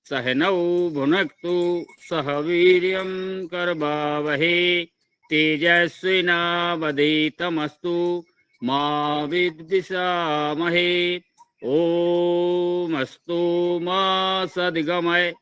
सहनौ भुनक्तु सह वीर्यं करवावहे तेजस्विनावधीतमस्तु मा विद्विषामहे। ओमस्तु मा सद्गमय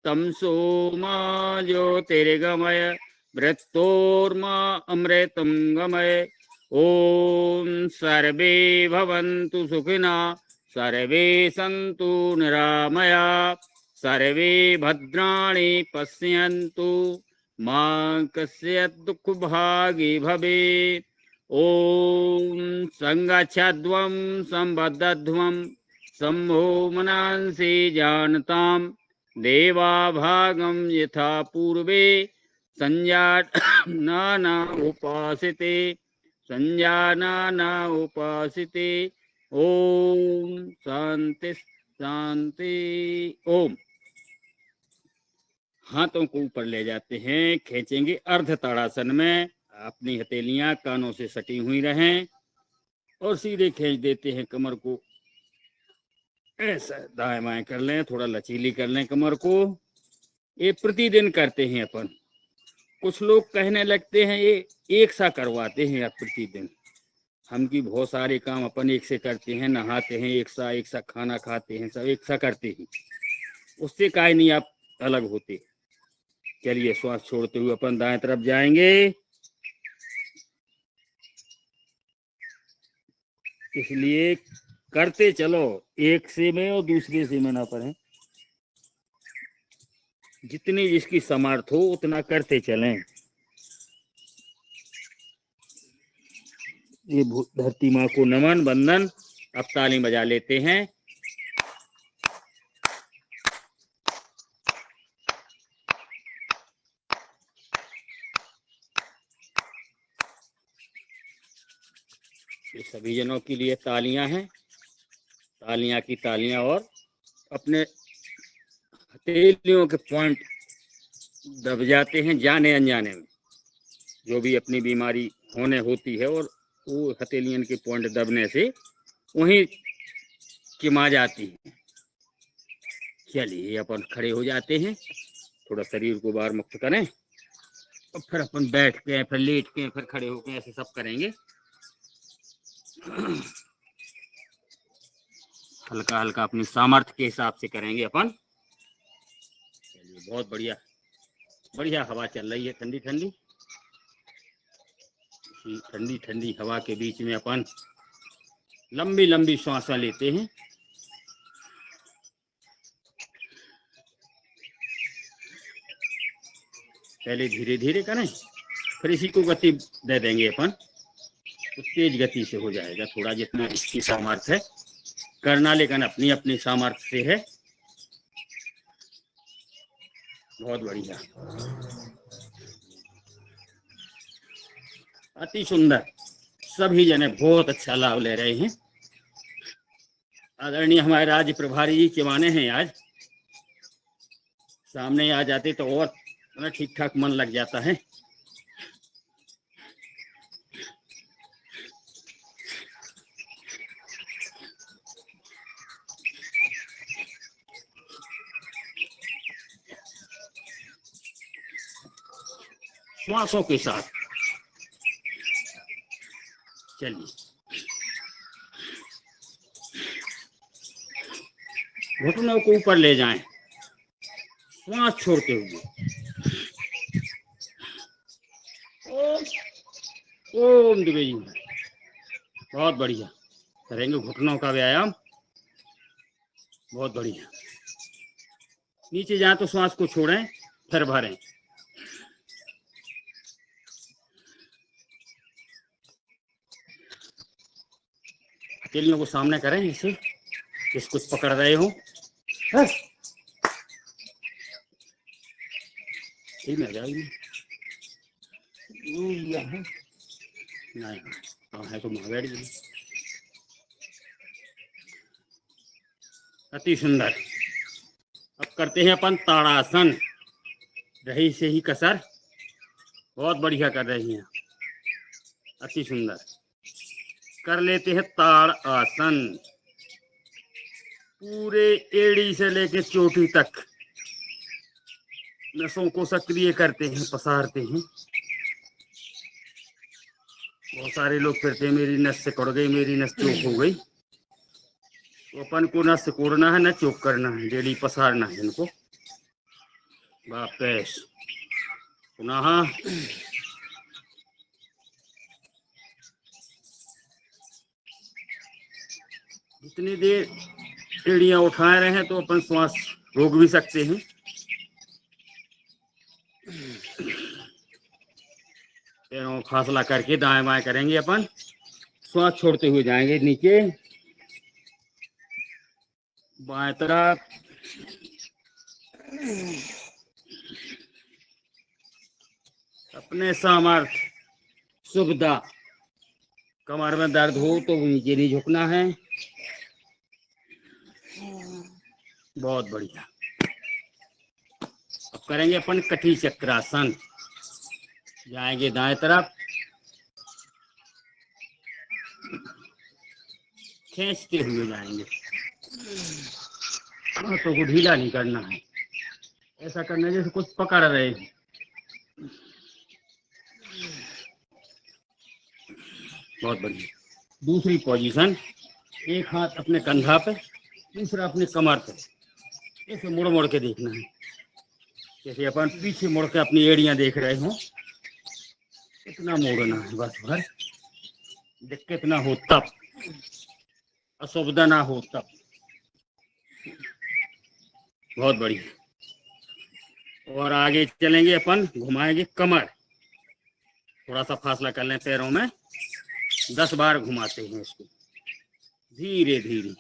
तमसो मा ज्योतिर्गमय मृत्योर्मा अमृतं गमय। ओम सर्वे भवन्तु सुखिना सर्वे सन्तु निरामया सर्वे भद्राणि पश्यन्तु मा कश्चित् दुःखभागी भवेत्। ओम संगच्छध्वं संबद्धध्वं शम्भो मनांसि जानतां देवा भागं यथा पूर्वे संजानाना उपासिते संजानाना उपासिते। ओम शांति शांति। ओम हाथों को ऊपर ले जाते हैं, खींचेंगे अर्ध ताड़ासन में। अपनी हथेलियां कानों से सटी हुई रहें और सीधे खींच देते हैं कमर को। ऐसा दाएं बाएं कर लें, थोड़ा लचीली कर लें कमर को। ये प्रतिदिन करते हैं अपन। कुछ लोग कहने लगते हैं ये एक सा करवाते हैं आप प्रतिदिन। हम की बहुत सारे काम अपन एक से करते हैं, नहाते हैं एक सा खाना खाते हैं, सब एक सा करते हैं। उससे काहे नहीं आप अलग होते। चलिए श्वास छोड़ते हुए अपन दाएं तरफ जाएंगे। इसलिए करते चलो, एक से में और दूसरे से में ना पड़े। जितनी जिसकी सामर्थ हो उतना करते चलें। ये धरती माँ को नमन वंदन। अब ताली बजा लेते हैं। ये सभी जनों के लिए तालियां हैं, तालियां की तालियां। और अपने हथेलियों के पॉइंट दब जाते हैं जाने अनजाने में। जो भी अपनी बीमारी होने होती है और वो हथेलियन के पॉइंट दबने से वहीं किमा जाती है। चलिए अपन खड़े हो जाते हैं, थोड़ा शरीर को बाहर मुक्त करें और फिर अपन बैठ के फिर लेट के फिर खड़े होके ऐसे सब करेंगे। हल्का हल्का अपनी सामर्थ्य के हिसाब से करेंगे अपन। चलिए बहुत बढ़िया बढ़िया हवा चल रही है, ठंडी ठंडी। ठंडी ठंडी हवा के बीच में अपन लंबी लंबी सांसें लेते हैं। पहले धीरे धीरे करें, फिर इसी को गति दे देंगे अपन, तो तेज गति से हो जाएगा। थोड़ा जितना इसकी सामर्थ्य है करना, लेकिन अपनी अपनी सामर्थ्य से है। बहुत बढ़िया, अति सुंदर। सभी जने बहुत अच्छा लाभ ले रहे हैं। आदरणीय हमारे राज्य प्रभारी जी चिमाने हैं आज, सामने आ जाते तो और ठीक ठाक मन लग जाता है। श्वासों के साथ चलिए, घुटनों को ऊपर ले जाएं, श्वास छोड़ते हुए। ओम द्विवेदी। बहुत बढ़िया, करेंगे घुटनों का व्यायाम। बहुत बढ़िया। नीचे जाए तो श्वास को छोड़ें, फिर भरें। हथेलियों को सामने करें, इसे जिस कुछ पकड़ रहे हो। ठीक है, जाएगी नहीं है तो बैठ गई। अति सुंदर। अब करते हैं अपन ताड़ासन। रही से ही कसर, बहुत बढ़िया कर रही हैं, अति सुंदर। कर लेते हैं ताड़ आसन। पूरे एड़ी से लेके चोटी तक नसों को सक्रिय करते हैं, पसारते हैं। बहुत सारे लोग फिरते हैं मेरी नस सिकुड़ गई, मेरी नस चोक हो गई। तो अपन को न सिकोड़ना है न चोक करना है, डेली पसारना है इनको। वापस पुनः जितनी देर एड़ियां उठाए रहे तो अपन श्वास रोक भी सकते हैं। पैरों फासला करके दाएं बाएं करेंगे अपन, श्वास छोड़ते हुए जाएंगे नीचे बाएं तरफ। अपने सामर्थ्य सुविधा, कमर में दर्द हो तो नीचे नहीं झुकना है। बहुत बढ़िया। अब करेंगे अपन कटी चक्रासन। जाएंगे दाएं तरफ, खींचते हुए जाएंगे, हाथों को ढीला नहीं करना है, ऐसा करना जैसे कुछ पकड़ रहे हैं। बहुत बढ़िया। दूसरी पोजीशन, एक हाथ अपने कंधा पे, दूसरा अपने कमर पे, ऐसे मुड़ मुड़ के देखना है, जैसे अपन पीछे मुड़ के अपनी एड़ियां देख रहे हो। इतना मोड़ना है बस भर, दिक्कत ना हो तब, असुविधा ना हो तब। बहुत बढ़िया। और आगे चलेंगे अपन, घुमाएंगे कमर, थोड़ा सा फासला कर लें पैरों में, 10 बार घुमाते हैं इसको धीरे धीरे।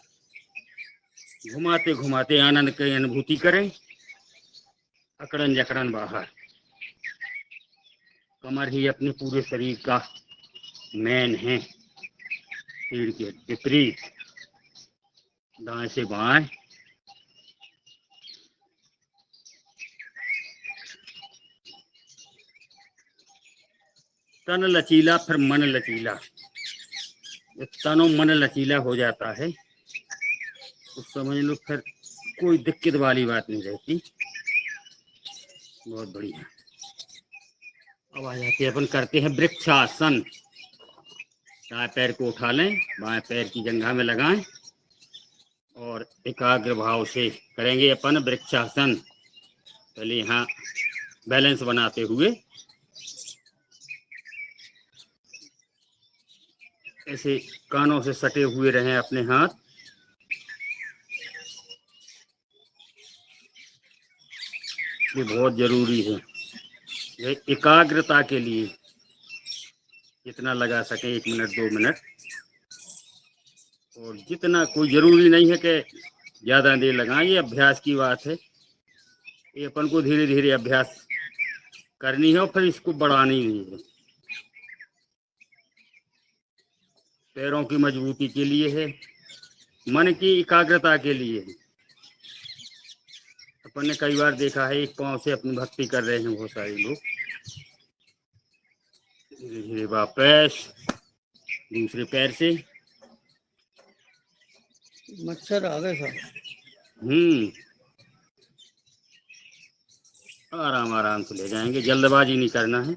घुमाते घुमाते आनंद की अनुभूति करें। अकड़न जकड़न बाहर। कमर ही अपने पूरे शरीर का मैन है। रीढ़ के विपरीत दाएं से बाएं। तन लचीला फिर मन लचीला। तनो मन लचीला हो जाता है तो समझ लो फिर कोई दिक्कत वाली बात नहीं रहती। बहुत बढ़िया। अब आ जाते अपन करते हैं वृक्षासन। दाएं पैर को उठा लें, बाएं पैर की जंघा में लगाएं और एकाग्र भाव से करेंगे अपन वृक्षासन। पहले यहाँ बैलेंस बनाते हुए ऐसे कानों से सटे हुए रहें अपने हाथ। ये बहुत जरूरी है, ये एकाग्रता के लिए। जितना लगा सके 1 मिनट 2 मिनट, और जितना, कोई जरूरी नहीं है कि ज्यादा देर लगाएं, ये अभ्यास की बात है। ये अपन को धीरे धीरे अभ्यास करनी है और फिर इसको बढ़ानी भी है। पैरों की मजबूती के लिए है, मन की एकाग्रता के लिए है। अपन ने कई बार देखा है एक पांव से अपनी भक्ति कर रहे हैं बहुत सारे लोग। धीरे धीरे वापस दूसरे पैर से। मच्छर आ गए सब। आराम आराम से ले जाएंगे, जल्दबाजी नहीं करना है।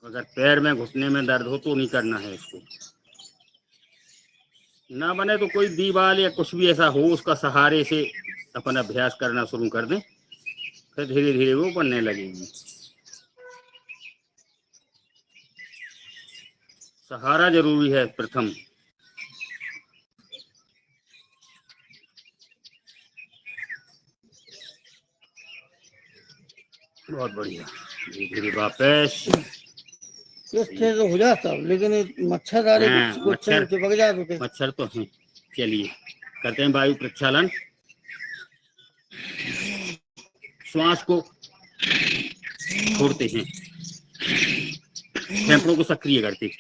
अगर पैर में घुटने में दर्द हो तो नहीं करना है इसको। ना बने तो कोई दीवार या कुछ भी ऐसा हो, उसका सहारे से अपन अभ्यास करना शुरू कर दें, फिर धीरे धीरे वो बनने लगेगी। सहारा जरूरी है प्रथम। बहुत बढ़िया। धीरे धीरे वापस। इससे तो हो जाता, लेकिन मच्छर आ रहे, मच्छर चिपक जाते। मच्छर तो हैं। चलिए करते हैं वायु प्रक्षालन। श्वास को छोड़ते हैं, फेफड़ों को सक्रिय करते।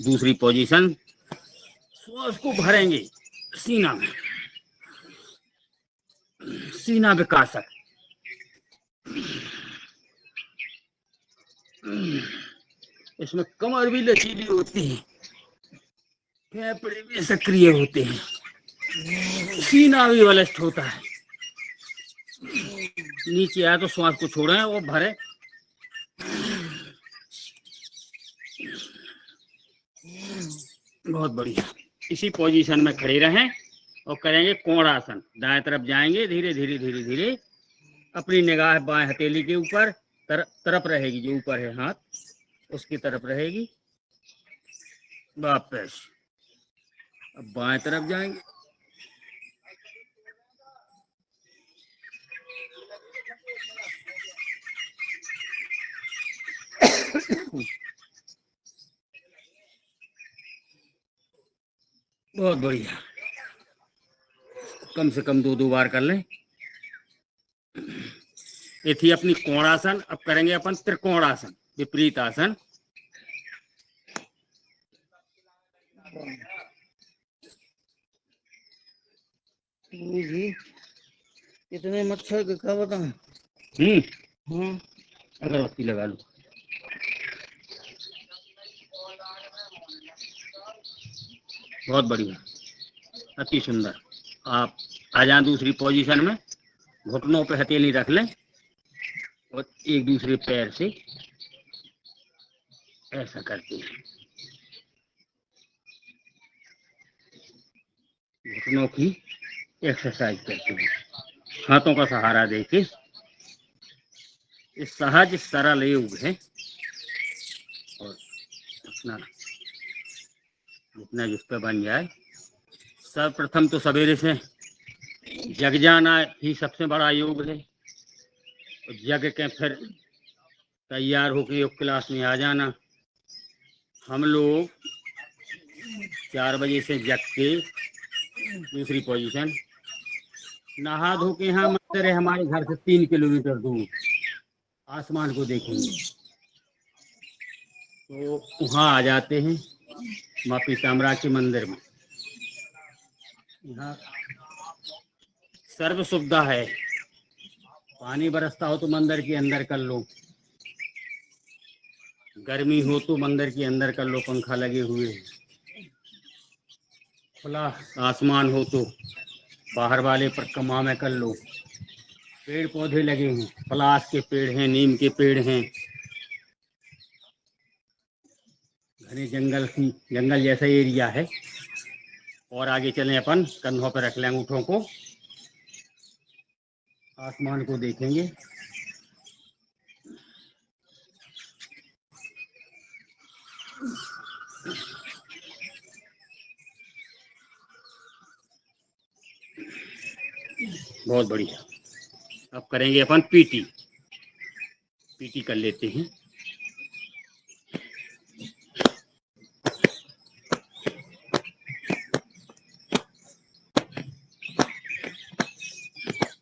दूसरी पोजीशन, श्वास को भरेंगे सीना में, सीना इसमें कमर भी लचीली होती है, फेफड़े भी सक्रिय होते हैं, सीना भी बलिष्ठ होता है। नीचे आए तो श्वास को छोड़ें और भरे। बहुत बढ़िया। इसी पोजीशन में खड़े रहें और करेंगे कोणासन। दाएं तरफ जाएंगे, धीरे धीरे धीरे धीरे। अपनी निगाह बाएं हथेली के ऊपर तरफ रहेगी, जो ऊपर है हाथ उसकी तरफ रहेगी। वापस अब बाएं तरफ जाएंगे। बहुत बढ़िया। कम से कम 2 बार कर लें। ये थी अपनी कोणासन। अब करेंगे अपन त्रिकोणासन, विपरीत आसन। जी इतने मच्छर के क्या बताऊं। अगरबत्ती लगा लो। बहुत बढ़िया, अति सुंदर। आप आ जाएं दूसरी पोजीशन में। घुटनों पे हथेली रख लें और एक दूसरे पैर से ऐसा करते हैं। घुटनों की एक्सरसाइज करते हैं, हाथों का सहारा देके। इस सहज सरल योग है और अपना जितना जिस पे बन जाए। सर्वप्रथम तो सवेरे से जग जाना ही सबसे बड़ा योग है। जग के फिर तैयार होकर योग क्लास में आ जाना। हम लोग 4 बजे से जग के दूसरी पोजीशन, नहा धो के यहाँ मंदिर है हमारे घर से 3 किलोमीटर दूर। आसमान को देखेंगे तो वहाँ आ जाते हैं, माँ पीताम्बरा के मंदिर में। यहाँ सर्व सुविधा है। पानी बरसता हो तो मंदिर के अंदर कर लो, गर्मी हो तो मंदिर के अंदर कर लो, पंखा लगे हुए हैं। खुला आसमान हो तो बाहर वाले परिक्रमा में कर लो। पेड़ पौधे लगे हैं, पलाश के पेड़ हैं, नीम के पेड़ हैं, घने जंगल जैसा एरिया है। और आगे चलें अपन, कंधों पर रख लें अंगूठों को, आसमान को देखेंगे। बहुत बढ़िया। अब करेंगे अपन पीटी। पीटी कर लेते हैं।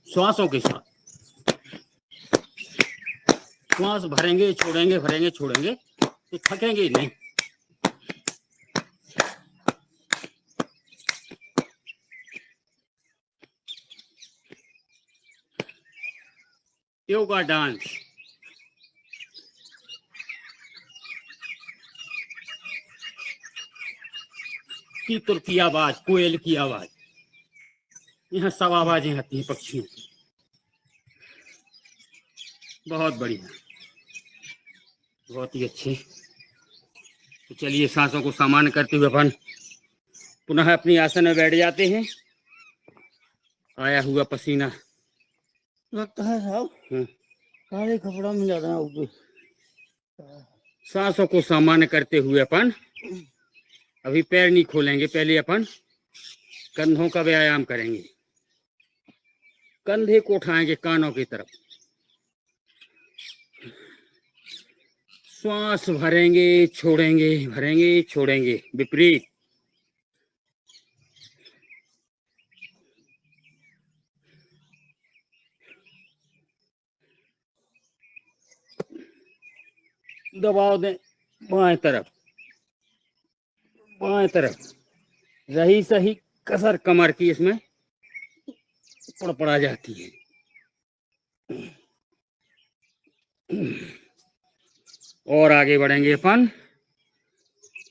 श्वासों के साथ श्वास भरेंगे छोड़ेंगे, भरेंगे छोड़ेंगे तो थकेंगे नहीं। योगा डांस। तीतर की आवाज, कोयल की आवाज, यहाँ सब आवाजें आती हैं पक्षियों की। बहुत बढ़िया, बहुत ही अच्छे। तो चलिए सांसों को सामान्य करते हुए अपन पुनः अपनी आसन में बैठ जाते हैं। आया हुआ पसीना लगता है साहब सारे कपड़ा में ज्यादा ऊपर। सांसों को सामान्य करते हुए अपन अभी पैर नहीं खोलेंगे, पहले अपन कंधों का व्यायाम करेंगे। कंधे को उठाएंगे कानों की तरफ, श्वास भरेंगे छोड़ेंगे, भरेंगे छोड़ेंगे, विपरीत। दबाव दें बाएं तरफ, बाएं तरफ। रही सही कसर कमर की इसमें पड़ा जाती है। और आगे बढ़ेंगे अपन।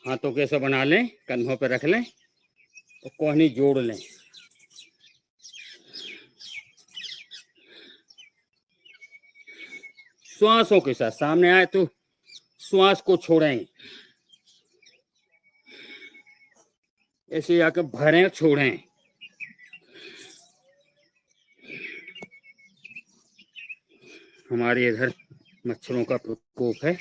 हाथों के ऐसा बना लें, कंधों पर रख लें और कोहनी जोड़ लें। श्वासों के साथ सामने आए तो श्वास को छोड़ें, ऐसे आकर भरें, छोड़ें। हमारे इधर मच्छरों का प्रकोप है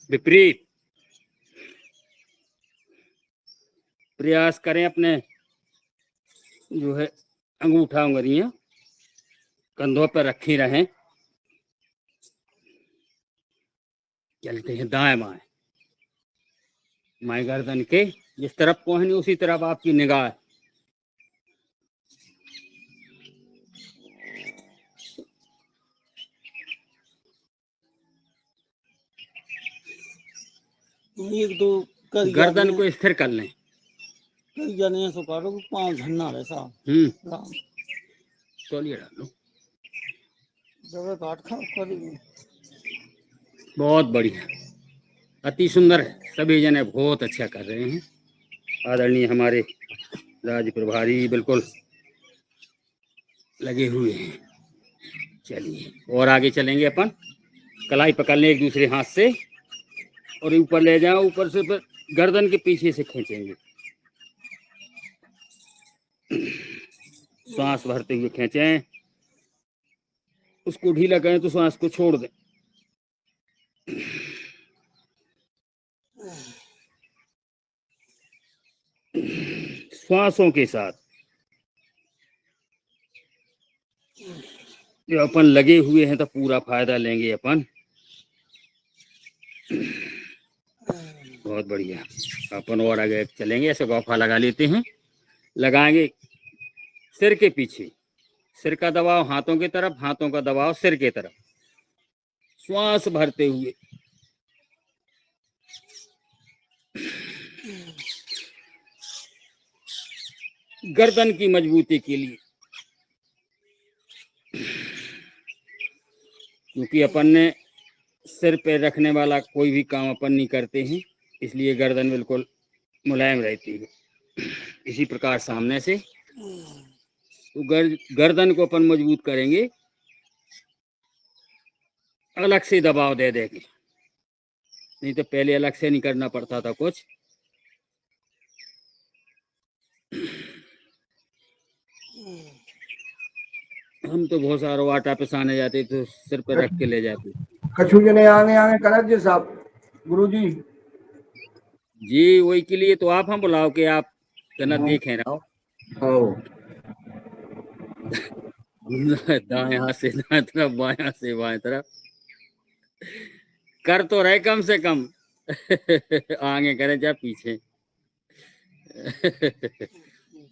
विपरीत। प्रयास करें अपने जो है अंगूठा उंगलियां कंधों पर रखी रहें। चलते हैं दाएं बाएं, माई गर्दन के जिस तरफ कोहनी उसी तरफ आपकी निगाह। एक दो कर गर्दन को स्थिर कर लें। कई जाने सो काटो पाँव झन्ना रहे साहब। राम तौलिए डालो। जब काट खा करी। बहुत बढ़िया, अति सुंदर है। सभी जने बहुत अच्छा कर रहे हैं। आदरणीय हमारे राज्य प्रभारी बिल्कुल लगे हुए हैं। चलिए और आगे चलेंगे अपन। कलाई पकड़ लें एक दूसरे हाथ से और ऊपर ले जाओ, ऊपर से ऊपर गर्दन के पीछे से खींचेंगे। सांस भरते हुए खींचें, उसको ढीला करें तो सांस को छोड़ दें। श्वासों के साथ जो अपन लगे हुए हैं तो पूरा फायदा लेंगे अपन। बहुत बढ़िया। अपन और आगे चलेंगे, ऐसे गौफा लगा लेते हैं। लगाएंगे सिर के पीछे, सिर का दबाव हाथों की तरफ, हाथों का दबाव सिर की तरफ। श्वास भरते हुए गर्दन की मजबूती के लिए, क्योंकि अपन ने सिर पे रखने वाला कोई भी काम अपन नहीं करते हैं, इसलिए गर्दन बिल्कुल मुलायम रहती है। इसी प्रकार सामने से तो गर्दन को अपन मजबूत करेंगे, अलग से दबाव दे देंगे। नहीं तो पहले अलग से नहीं करना पड़ता था कुछ। हम तो बहुत सारा आटा पिसाने जाते तो सिर पर रख के ले जाते। कछु जने आगे आगे करत जी साहब गुरुजी जी वही के लिए तो आप हम बुलाओ कि आप जना देखें रहो। दाएं हाथ से दाएं तरफ, बाएं हाथ से बाएं तरफ कर तो रहे कम से कम। आगे करें चाहे पीछे,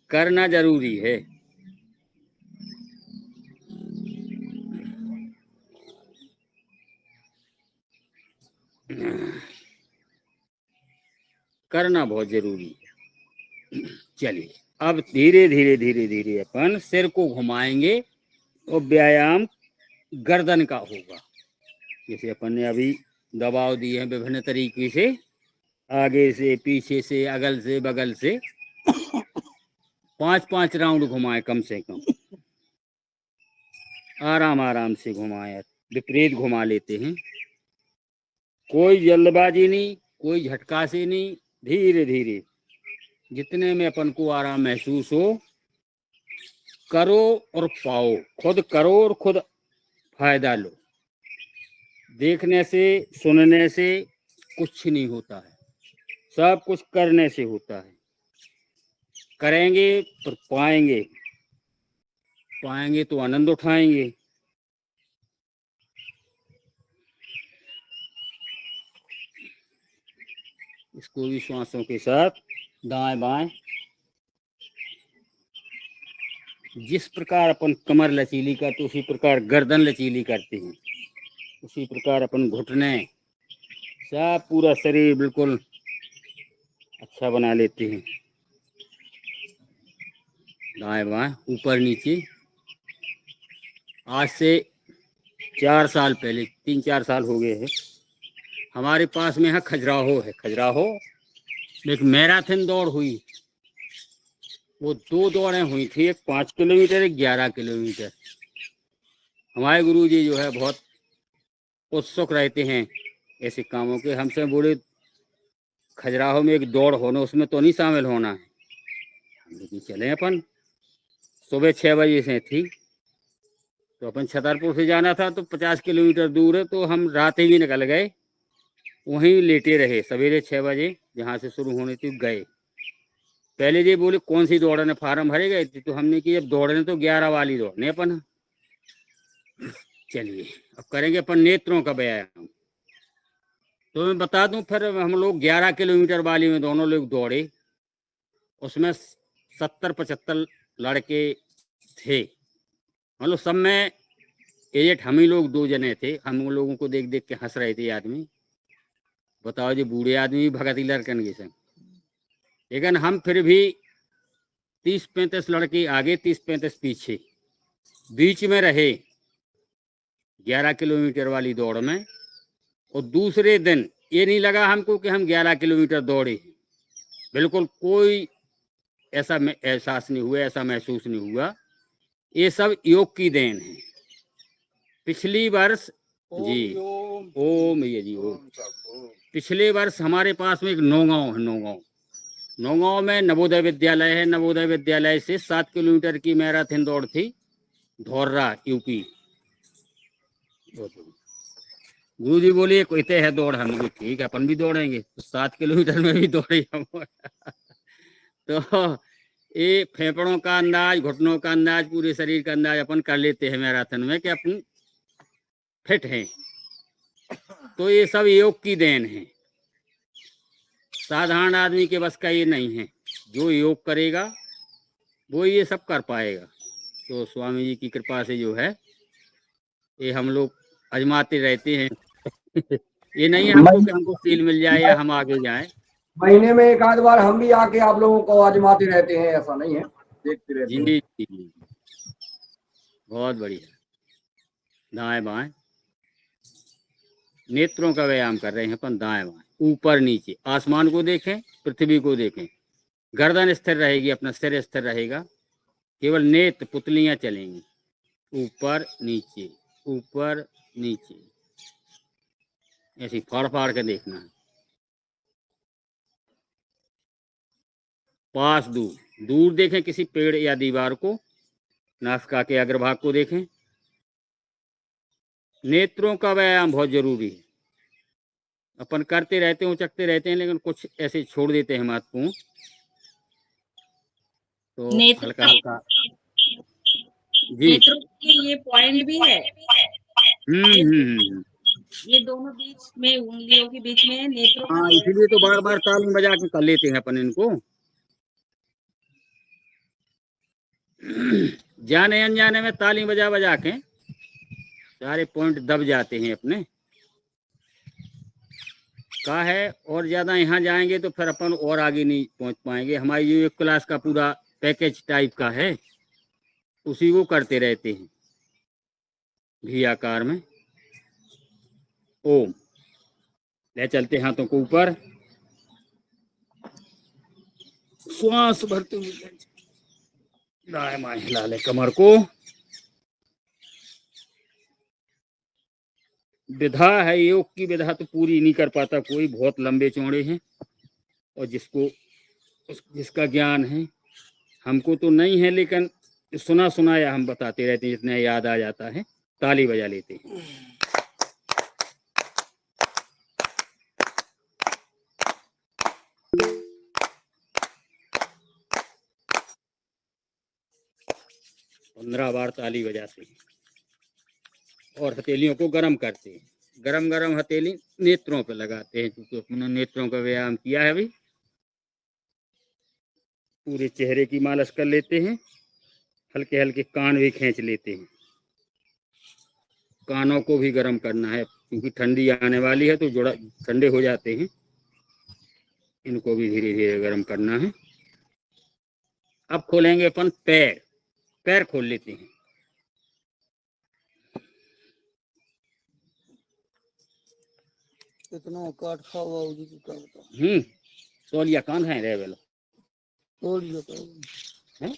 करना जरूरी है। करना बहुत जरूरी है। चलिए अब धीरे धीरे धीरे धीरे अपन सिर को घुमाएंगे और व्यायाम गर्दन का होगा। जैसे अपन ने अभी दबाव दिए हैं विभिन्न तरीके से, आगे से, पीछे से, अगल से, बगल से 5-5 राउंड घुमाए कम से कम। आराम आराम से घुमाए, विपरीत घुमा लेते हैं। कोई जल्दबाजी नहीं, कोई झटका से नहीं, धीरे धीरे जितने में अपन को आराम महसूस हो करो और पाओ। खुद करो और खुद फायदा लो। देखने से, सुनने से कुछ नहीं होता है, सब कुछ करने से होता है। करेंगे तो पाएंगे, पाएंगे तो आनंद उठाएंगे। इसको भी श्वासों के साथ दाएं बाएं, जिस प्रकार अपन कमर लचीली करते उसी प्रकार गर्दन लचीली करते हैं, उसी प्रकार अपन घुटने, सब पूरा शरीर बिल्कुल अच्छा बना लेते हैं। दाएं बाएं, ऊपर नीचे। आज से 4 साल पहले, 3-4 साल हो गए हैं, हमारे पास में है खजुराहो है, खजुराहो एक मैराथन दौड़ हुई। वो 2 दौड़ें हुई थी, एक 5 किलोमीटर, एक 11 किलोमीटर। हमारे गुरुजी जो है बहुत उत्सुक रहते हैं ऐसे कामों के। हमसे बोले खजुराहो में एक दौड़ होना, उसमें तो नहीं शामिल होना है। लेकिन चले अपन, सुबह 6 बजे से थी, तो अपन छतरपुर से जाना था तो 50 किलोमीटर दूर है, तो हम रात ही निकल गए, वहीं लेटे रहे। सवेरे 6 बजे जहाँ से शुरू होनी थी गए। पहले ये बोले कौन सी दौड़ने फार्म भरे गए थे, तो हमने कि अब दौड़ने तो 11 वाली दौड़ने अपन। चलिए अब करेंगे अपन नेत्रों का व्यायाम। तो मैं बता दूं, फिर हम लोग 11 किलोमीटर वाली में दोनों लोग दौड़े। उसमें 70-75 लड़के थे, मतलब सब में एजेट हम ही लोग 2 जने थे। हम लोगों को देख देख के हंस रहे थे आदमी। बताओ जी, बूढ़े आदमी भी भगत ही लड़कन के संग। लेकिन हम फिर भी 30-35 लड़के आगे, 30-35 पीछे, बीच में रहे 11 किलोमीटर वाली दौड़ में। और दूसरे दिन ये नहीं लगा हमको कि हम 11 किलोमीटर दौड़े, बिल्कुल कोई ऐसा एहसास नहीं हुआ, ऐसा महसूस नहीं हुआ। ये सब योग की देन है। पिछली वर्ष जी ओम ये जी ओम, पिछले वर्ष हमारे पास में एक नौगांव है, नौगांव में नवोदय विद्यालय है। नवोदय विद्यालय से 7 किलोमीटर की मैराथन दौड़ थी, धौर्रा यूपी। गुरु जी बोलिए कोई तय है दौड़, हम लोग ठीक है अपन भी दौड़ेंगे। तो 7 किलोमीटर में भी दौड़े हम। तो ये फेफड़ों का अंदाज, घुटनों का अंदाज, पूरे शरीर का अंदाज अपन कर लेते हैं मैराथन में कि अपन फिट हैं। तो ये सब योग की देन है, साधारण आदमी के बस का ये नहीं है। जो योग करेगा वो ये सब कर पाएगा। तो स्वामी जी की कृपा से जो है ये हम लोग आजमाते रहते हैं। ये नहीं है हमको कि हमको सील मिल जाए या हम आगे जाएं। महीने में एक आध बार हम भी आके आप लोगों को आजमाते रहते हैं, ऐसा नहीं है, देखते रहते जी हैं। जी जी, बहुत बढ़िया। दाएं बाएं नेत्रों का व्यायाम कर रहे हैं अपन। दाएं बाएं, ऊपर नीचे, आसमान को देखें, पृथ्वी को देखें। गर्दन स्थिर रहेगी, अपना सिर स्थिर रहेगा, केवल नेत्र पुतलियां चलेंगी। ऊपर नीचे, ऊपर नीचे, ऐसी फाड़ फाड़ के देखना है। पास दूर, दूर देखें किसी पेड़ या दीवार को, नासिका के अग्रभाग को देखें। नेत्रों का व्यायाम बहुत जरूरी है। अपन करते रहते हैं, उचकते रहते हैं, लेकिन कुछ ऐसे छोड़ देते हैं महत्वपूर्ण। तो नेत्र हल्का हल्का जी। नेत्रों के ये पॉइंट भी है। ये हम्म। ये दोनों बीच में, उंगलियों के बीच में नेत्रों का हाँ, पॉइंट इसीलिए तो बार है। बार ताली बजा के कर लेते हैं अपन इनको। जाने अनजाने में ताली बजा बजा के सारे पॉइंट दब जाते हैं अपने का है। और ज्यादा यहाँ जाएंगे तो फिर अपन और आगे नहीं पहुंच पाएंगे। हमारी जो एक क्लास का पूरा पैकेज टाइप का है, उसी को करते रहते हैं भी आकार में। ओम, ले चलते हाथों को ऊपर, श्वास भरते हुए दाएं बाएं हिला ले कमर को। विधा है योग की, विधा तो पूरी नहीं कर पाता कोई, बहुत लंबे चौड़े हैं। और जिसका ज्ञान है, हमको तो नहीं है, लेकिन सुना सुनाया हम बताते रहते हैं, जितने याद आ जाता है ताली बजा लेते हैं। पंद्रह बार ताली बजाते हैं और हथेलियों को गर्म करते हैं। गरम गरम हथेली नेत्रों पे लगाते हैं, क्योंकि अपने नेत्रों का व्यायाम किया है अभी। पूरे चेहरे की मालिश कर लेते हैं, हल्के हल्के कान भी खींच लेते हैं। कानों को भी गर्म करना है, क्योंकि ठंडी आने वाली है तो जोड़ा ठंडे हो जाते हैं। इनको भी धीरे धीरे गर्म करना है। अब खोलेंगे अपन पैर, पैर खोल लेते हैं। कितना काट खाओ बाबूजी की क्या बताओ। तौलिया कान है रे बेलो तोड़ लियो तो हैं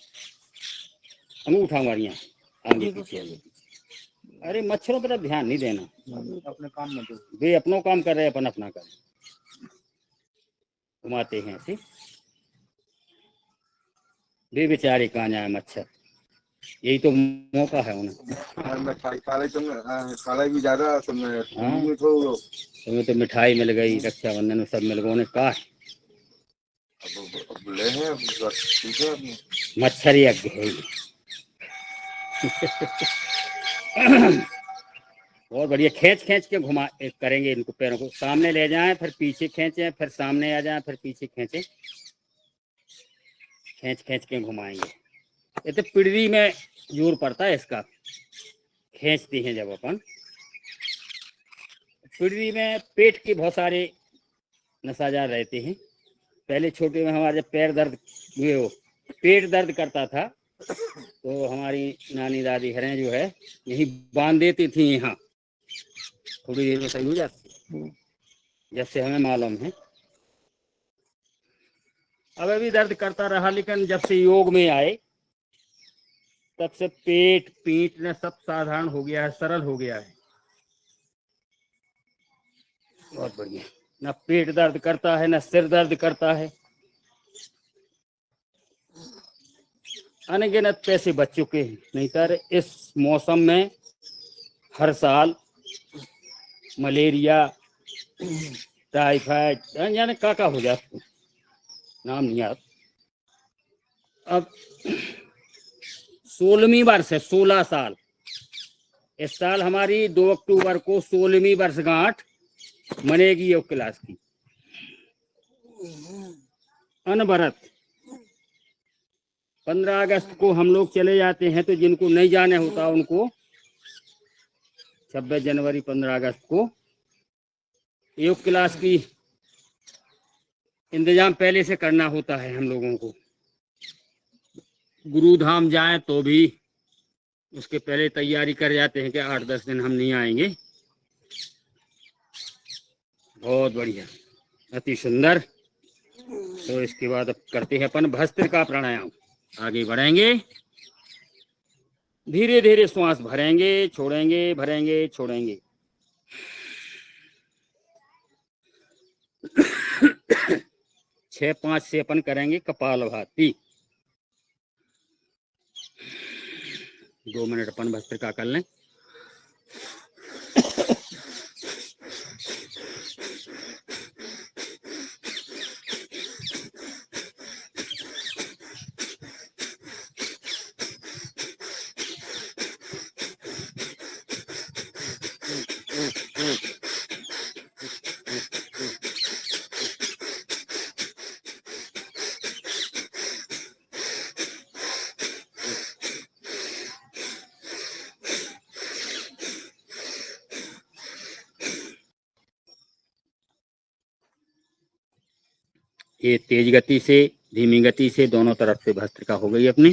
अंगूठा मारिया आगे पीछे अरे मच्छरों पर ध्यान नहीं देना अपने काम में दो। वे अपनों काम कर रहे हैं अपन अपना कर घुमाते हैं ऐसे वे बेचारे कहाँ जाए मच्छर यही तो मौका है उन्हें खाला भी ज्यादा तुम्हें तो मिठाई मिल गई रक्षाबंधन में सब मिल गए उन्हें काट मच्छर यज्ञ है ये। बहुत बढ़िया खींच खींच के घुमा करेंगे इनको पैरों को सामने ले जाएं फिर पीछे खींचे फिर सामने आ जाएं फिर पीछे खींचे खींच खींच के घुमाएंगे ये तो पिड़वी में जोर पड़ता है इसका खींचते हैं जब अपन पिड़वी में पेट के बहुत सारे नसाजार रहते हैं पहले छोटे में हमारे जब पैर दर्द हुए हो पेट दर्द करता था तो हमारी नानी दादी हरें जो है यही बांध देती थी यहाँ थोड़ी देर में सही हो जाती जब से हमें मालूम है अब अभी दर्द करता रहा लेकिन जब से योग में आए तब से पेट पीठ ने सब साधारण हो गया है सरल हो गया है बहुत बढ़िया ना पेट दर्द करता है ना सिर दर्द करता है अनगिनत पैसे बच चुके हैं नहीं तर इस मौसम में हर साल मलेरिया टाइफाइड यानी काका हो जाता नाम नहीं याद अब 16वीं वर्ष है 16 साल इस साल हमारी 2 अक्टूबर को 16वीं वर्षगांठ मनेगी योग क्लास की अनवरत 15 अगस्त को हम लोग चले जाते हैं तो जिनको नहीं जाने होता उनको 26 जनवरी 15 अगस्त को योग क्लास की इंतजाम पहले से करना होता है हम लोगों को गुरुधाम जाएं तो भी उसके पहले तैयारी कर जाते हैं कि 8-10 दिन हम नहीं आएंगे बहुत बढ़िया अति सुंदर तो इसके बाद अब करते हैं अपन भस्त्रिका प्राणायाम आगे बढ़ेंगे धीरे धीरे श्वास भरेंगे छोड़ेंगे भरेंगे छोड़ेंगे 6-5 से अपन करेंगे कपालभाति 2 मिनट अपन भस्त्रिका कर लें ये तेज गति से धीमी गति से दोनों तरफ से भस्त्रिका हो गई अपनी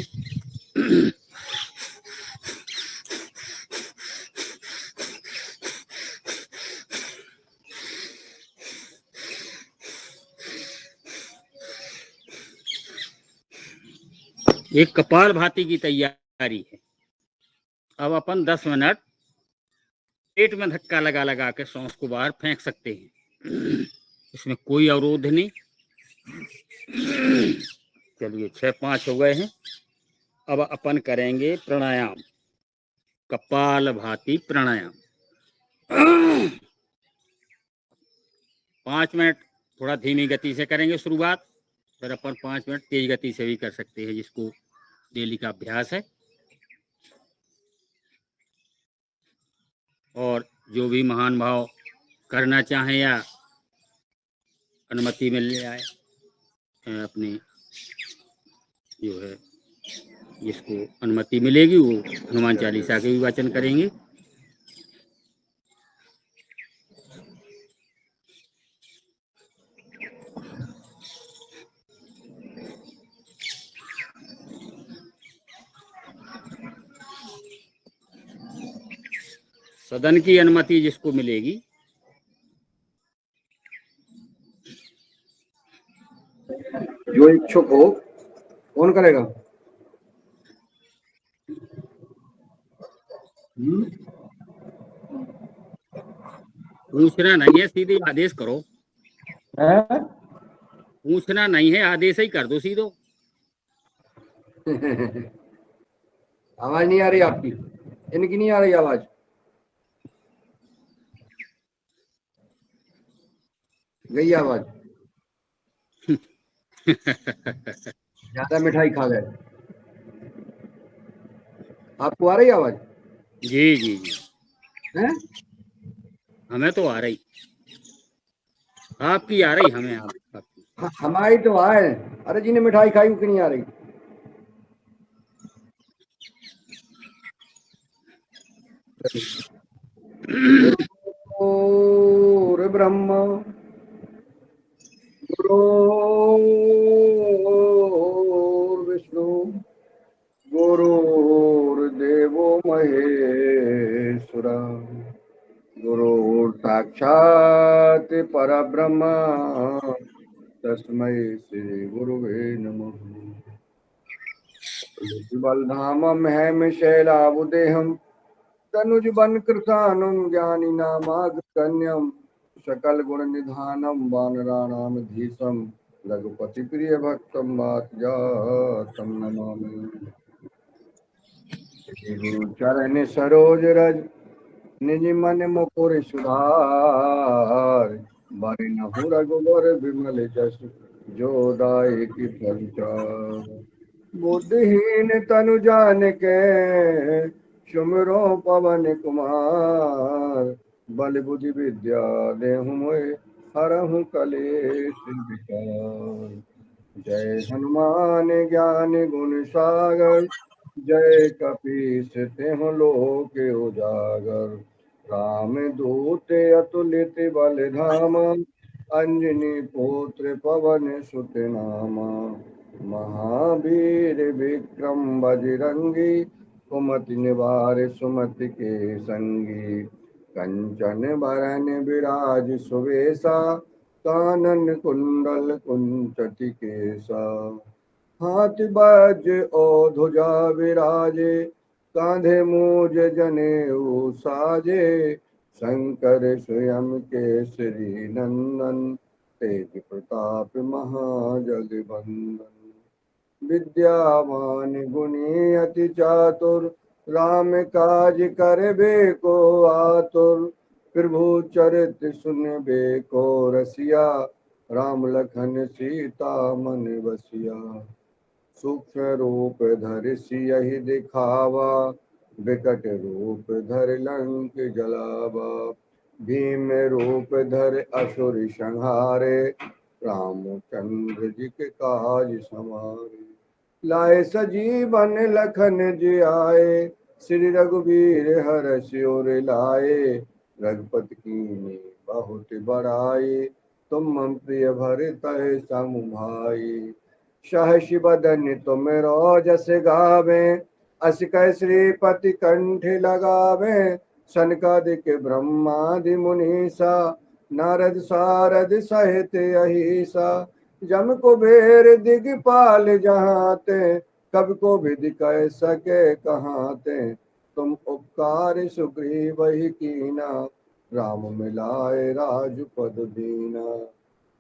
एक कपाल भाती की तैयारी है अब अपन 10 मिनट पेट में धक्का लगा लगा के सांस को बाहर फेंक सकते हैं इसमें कोई अवरोध नहीं चलिए 6-5 हो गए हैं अब अपन करेंगे प्राणायाम कपाल भाती प्राणायाम 5 मिनट थोड़ा धीमी गति से करेंगे शुरुआत फिर अपन 5 मिनट तेज गति से भी कर सकते हैं जिसको डेली का अभ्यास है और जो भी महान भाव करना चाहें या अनुमति मिल जाए अपनी जो है जिसको अनुमति मिलेगी वो हनुमान चालीसा के भी वाचन करेंगे सदन की अनुमति जिसको मिलेगी जो इच्छुक हो कौन करेगा? पूछना नहीं है, सीधे आदेश करो। हैं? पूछना नहीं है, आदेश ही कर दो सीधो। आवाज नहीं आ रही आपकी? इनकी नहीं आ रही आवाज? गई आवाज? ज्यादा मिठाई खा गए? आपको आ रही आवाज? जी जी जी, हैं? हमें तो आ रही, आपकी आ रही, हमें आपकी। हमारी तो आए। अरे जी ने मिठाई खाई उनकी नहीं आ रही। गुरुर् ब्रह्मा गुरुर्विष्णु गुरुर्देवो महेश्वर गुरुर्साक्षात् परब्रह्म तस्मै श्री गुरुवे नमः। बलधामं हेम शैलाबुदेहं तनुज बन कृतानं ज्ञानी नामाग्रगण्यं सकल गुण निधानं वानराणाम धीशं रघुपति प्रिय भक्तं वात जातं नमामि। श्री गुरु चरण सरोज रज निज मन मुकुर सुधार बरनहु रघुबर विमल जस जो दायक फलचार। बुद्धिहीन तनु जानिके सुमिरो पवन कुमार बल बुद्धि विद्या देहु मोहि हरहु कलेश विकार। जय हनुमान ज्ञान गुण सागर जय कपीस तेहु लोक उजागर। राम दूत अतुलित बल धामा अंजनी पुत्र पवन सुत नामा। महावीर विक्रम बजरंगी कुमति निवार सुमति के संगी। कंचन बरन विराज सुवेशा कानन कुंडल कुंचति केसा। हाथ बज ओ ध्वजा विराजे कांधे मूज जनेऊ साजे। शंकर स्वयं केसरी नंदन तेज प्रताप महाजगवंदन। विद्यावान गुणी अति चातुर राम काज करबे को आतुर। प्रभु चरित सुनबे को रसिया राम लखन सीता मन बसिया। सूक्ष्म रूप धरि सियहि दिखावा विकट रूप धरि लंक जलावा। भीम रूप धरि असुर संहारे रामचंद्र जी के काज समारे। लाए सजीवन लखन जियाए श्री रघुवीर हर्षि उर लाए। रघुपति कीन्ही बहुत बड़ाई तुम मम प्रिय भरतहि सम भाई। सहस बदन तुम रोजस गावे अस कै श्रीपति कंठ लगावे। सनकादिक ब्रह्मादि मुनीसा नारद सारद सहित अहिसा। जम कुबेर दिगपाल जहाते कब को विधि कह सके कहाते। तुम उपकार सुग्रीव ही कीना राम मिलाए राजपद दीना।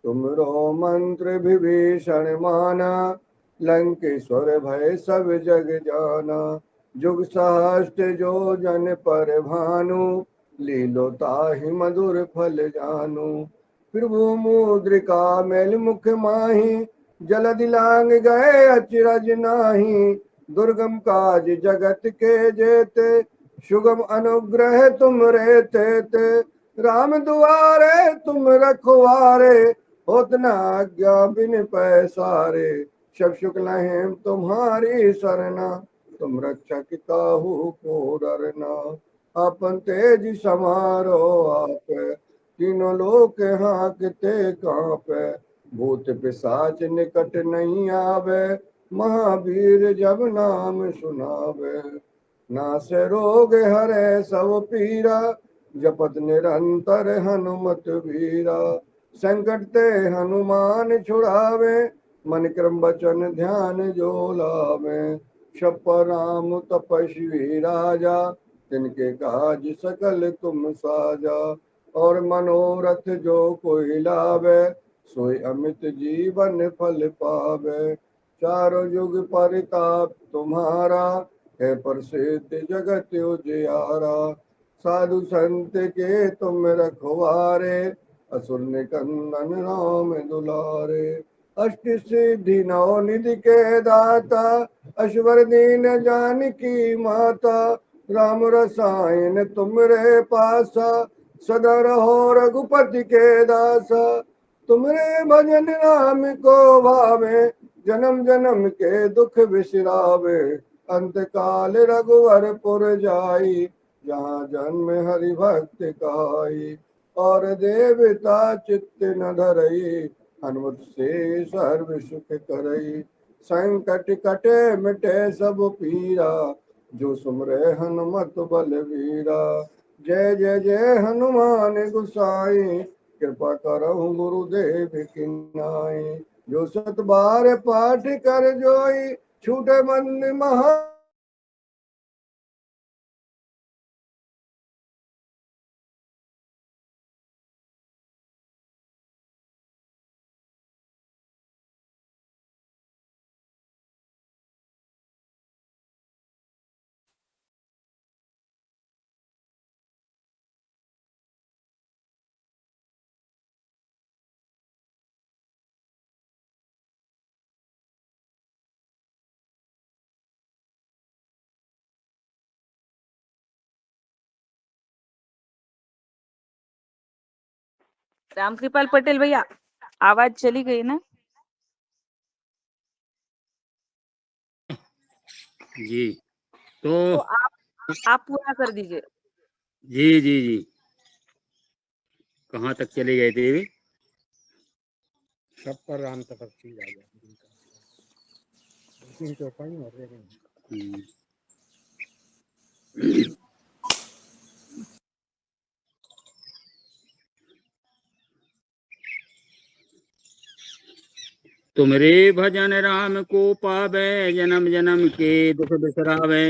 तुमरो मंत्र विभीषण माना लंकेश्वर भय सब जग जाना। जुग सहस्त्र जो जन पर भानु लीलो ताहि मधुर फल जानु। प्रभु मुद्रिका मेल मुख माही जलद लांग गए अचरज नाही। दुर्गम काज जगत के जेते सुगम अनुग्रह तुम रे ते। राम दुआरे तुम रखवारे होत न आज्ञा बिन पैसारे। सब सुख लहें तुम्हारी सरना तुम रक्षक काहू को डरना। अपन तेज समारो आप तीनों लोक हाँकते कांपे। भूत पिशाच निकट नहीं आवे महावीर जब नाम सुनावे। नासे रोग हरे सब पीरा जपत निरंतर हनुमत वीरा। संकट ते हनुमान छुड़ावे मन क्रम वचन ध्यान जो लावे। शप राम तपस्वी राजा, तिनके काज सकल तुम साजा। और मनोरथ जो कोई लावे, सोई अमित जीवन फल पावे। चारों युग परिताप तुम्हारा, है प्रसिद्ध जगत उजियारा। साधु संत के तुम रखवारे, असुर निकंदन राम दुलारे। अष्ट सिद्धि नौ निधि के दाता, अश्वर दीन जानकी माता। राम रसायन तुमरे पासा, सदा रहो रघुपति के दासा। तुमरे भजन राम को भावे, जन्म जन्म के दुख बिसरावे। अंत काल रघुवर पुर जाई, जहाँ जन्म हरि भक्त कहाई। और देवता चित्त न धरई, हनुमत से सर्व सुख करई। संकट कटे मिटे सब पीरा, जो सुमरे हनुमत बलवीरा। जय जय जय हनुमान गुसाई, कृपा करहु गुरुदेव की नाई। जो सत बार पाठ कर जोई, छूटे मन महा। रामकृपाल पटेल भैया, आवाज चली गई ना? जी तो तो आप पूरा कर दीजिए। जी जी जी, कहाँ तक चले गए थे? सब पर राम तपस्वी राजा। हम्म। तुमरे भजन राम को पावे, जन्म जन्म के दुख बिसरावे।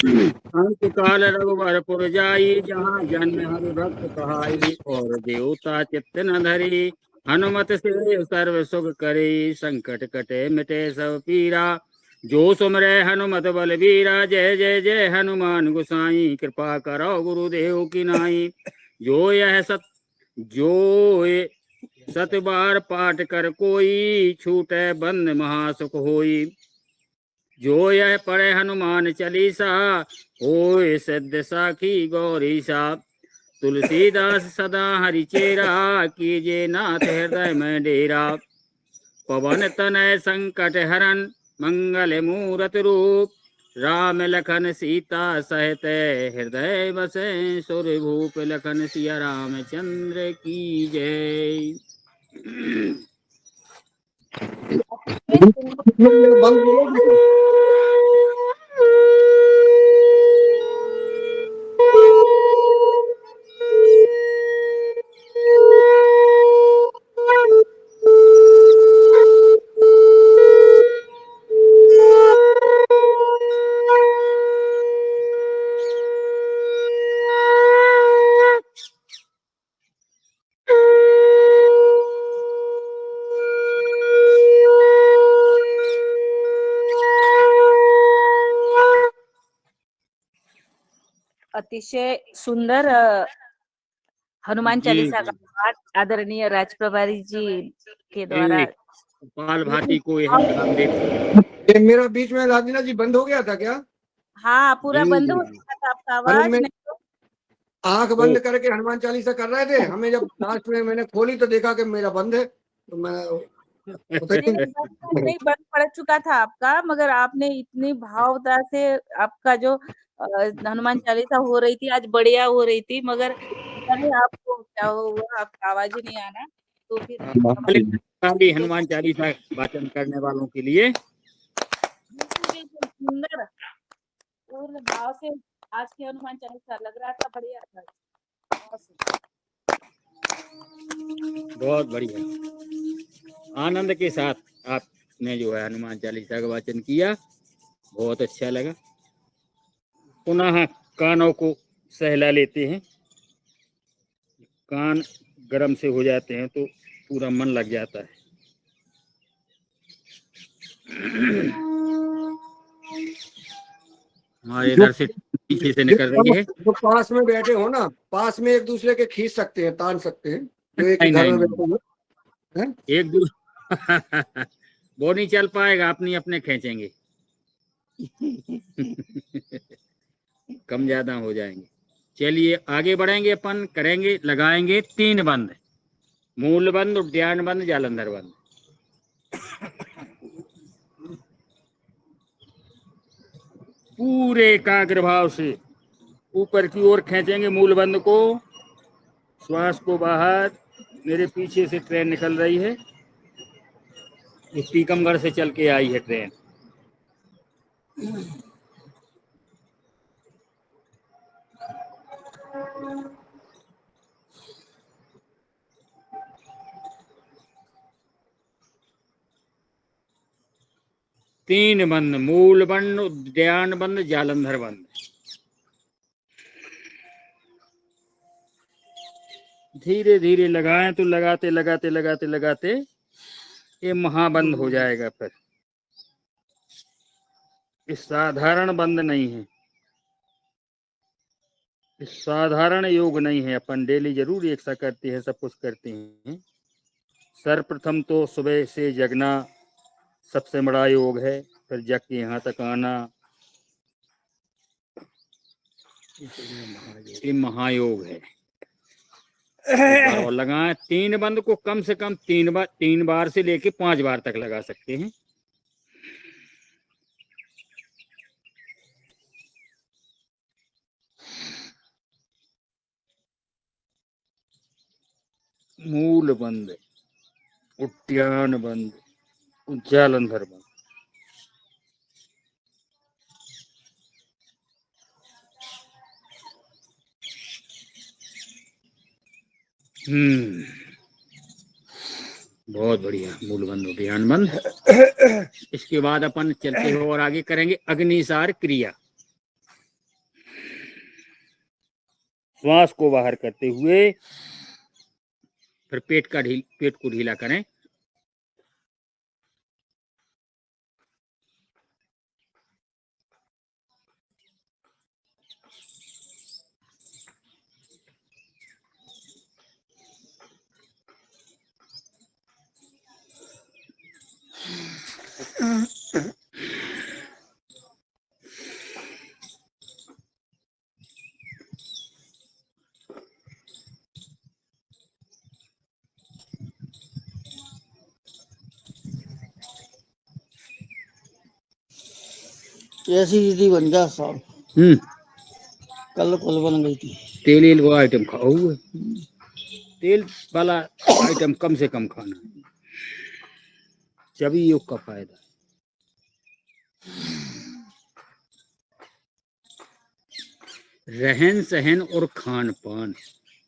अंत काल रघुवर पुर जाई, जहाँ जन्म हरि भक्त कहाई। और देवता चित्त न धरी, हनुमत से सर्व सुख करे। संकट कटे मिटे सब पीरा, जो सुमरे हनुमत बलबीरा। जय जय जय हनुमान गोसाई, कृपा करो गुरुदेव की नाई। जो सत बार पाठ कर कोई, छूटे बंद महासुख होई। जो यह पढ़े हनुमान चालीसा, होय सिद्ध साखी गौरीसा। तुलसीदास सदा हरिचेरा, कीजे नाथ हृदय में डेरा। पवन तनय संकट हरन, मंगल मूरत रूप। राम लखन सीता सहित, हृदय बसे सुर भूप। लखन सिया रामचंद्र की जय। अतिशय सुंदर हनुमान जी चालीसा का जी पाठ आदरणीय राजप्रभारी जी के द्वारा। जी, कपाल भाती को यहाँ नाम दे। ये मेरा बीच में राजीना जी बंद हो गया था क्या? हाँ, पूरा जी बंद जी हो जी, गया था आपका अरे आवाज मैं नहीं तो। आंख ओ बंद करके हनुमान चालीसा कर रहे थे, हमें जब लास्ट में मैंने खोली तो देखा कि मेरा बंद है, तो मैं नहीं नहीं, नहीं बंद पड़ चुका था आपका, मगर आपने इतनी भावता से आपका जो हनुमान चालीसा हो रही थी, आज बढ़िया हो रही थी, मगर पता नहीं आपको क्या हुआ, आपका आवाज ही नहीं आ रहा। तो फिर खाली हनुमान चालीसा वाचन करने वालों के लिए। बिल्कुल बिल्कुल सुंदर पूर्ण भाव से आज की हनुमान चालीसा लग रहा था, बढ़िया था। बहुत बढ़िया, आनंद के साथ आपने जो है हनुमान चालीसा का वाचन किया, बहुत अच्छा लगा। पुनः कानों को सहला लेते हैं, कान गर्म से हो जाते हैं तो पूरा मन लग जाता है। हमारे इधर से पीछे से निकल रही है। जो पास में बैठे हो ना, पास में एक दूसरे के खींच सकते हैं, तान सकते हैं, जो एक ही नहीं घर में नहीं बैठे हो हैं? एक दूसरे वो नहीं चल पाएगा, अपने अपने खींचेंगे। कम ज्यादा हो जाएंगे। चलिए आगे बढ़ेंगे, अपन करेंगे, लगाएंगे 3 बंद, मूल बंद, उद्यान बंद, जालंधर बंद। पूरे एकाग्र भाव से ऊपर की ओर खींचेंगे मूल बंद को, श्वास को बाहर। मेरे पीछे से ट्रेन निकल रही है, ये टीकमगढ़ से चल के आई है ट्रेन। तीन बंद, मूल बंद, उद्यान बंद, जालंधर बंद। धीरे धीरे लगाएं तो लगाते लगाते लगाते लगाते ये महाबंद हो जाएगा। फिर ये साधारण बंद नहीं है, ये साधारण योग नहीं है। अपन डेली जरूर एक सा करते हैं, सब कुछ करते हैं। सर्वप्रथम तो सुबह से जगना सबसे बड़ा योग है, फिर जग के यहाँ तक आना, ये महायोग है। एक बार और लगाएं। 3 बंद को कम से कम 3 बार से लेके 5 बार तक लगा सकते हैं। मूल बंद, उद्यान बंद, जालंधर बंद। बहुत बढ़िया, मूल बंद, उद्यान बंद। इसके बाद अपन चलते हुए और आगे करेंगे अग्निसार क्रिया। श्वास को बाहर करते हुए फिर पेट को ढीला करें। ऐसी दीदी बन जा साहब, कल बन गई थी। तेल वो आइटम खाओ हुए, तेल वाला आइटम कम से कम खाना, जब योग का फायदा। रहन सहन और खान पान,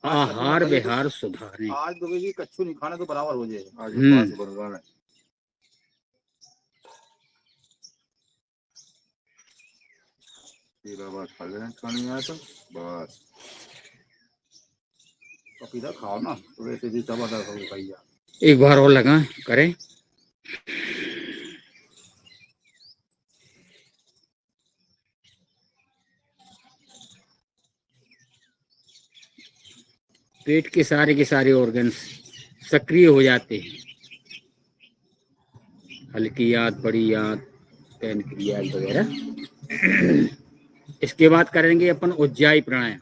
आहार विहार सुधारें। आज तो भी कच्चू नहीं खाना तो बराबर हो जाएगा। आज बनवाना बात खा लेना, खाने आया तो बस पपीता खाओ ना, तो वैसे भी जबरदस्त हो गई। एक बार और लगाएं, करें। पेट के सारे ऑर्गन्स सक्रिय हो जाते हैं, हल्की याद, बड़ी याद, पैनक्रियाज वगैरह। इसके बाद करेंगे अपन उज्जाई प्राणायाम।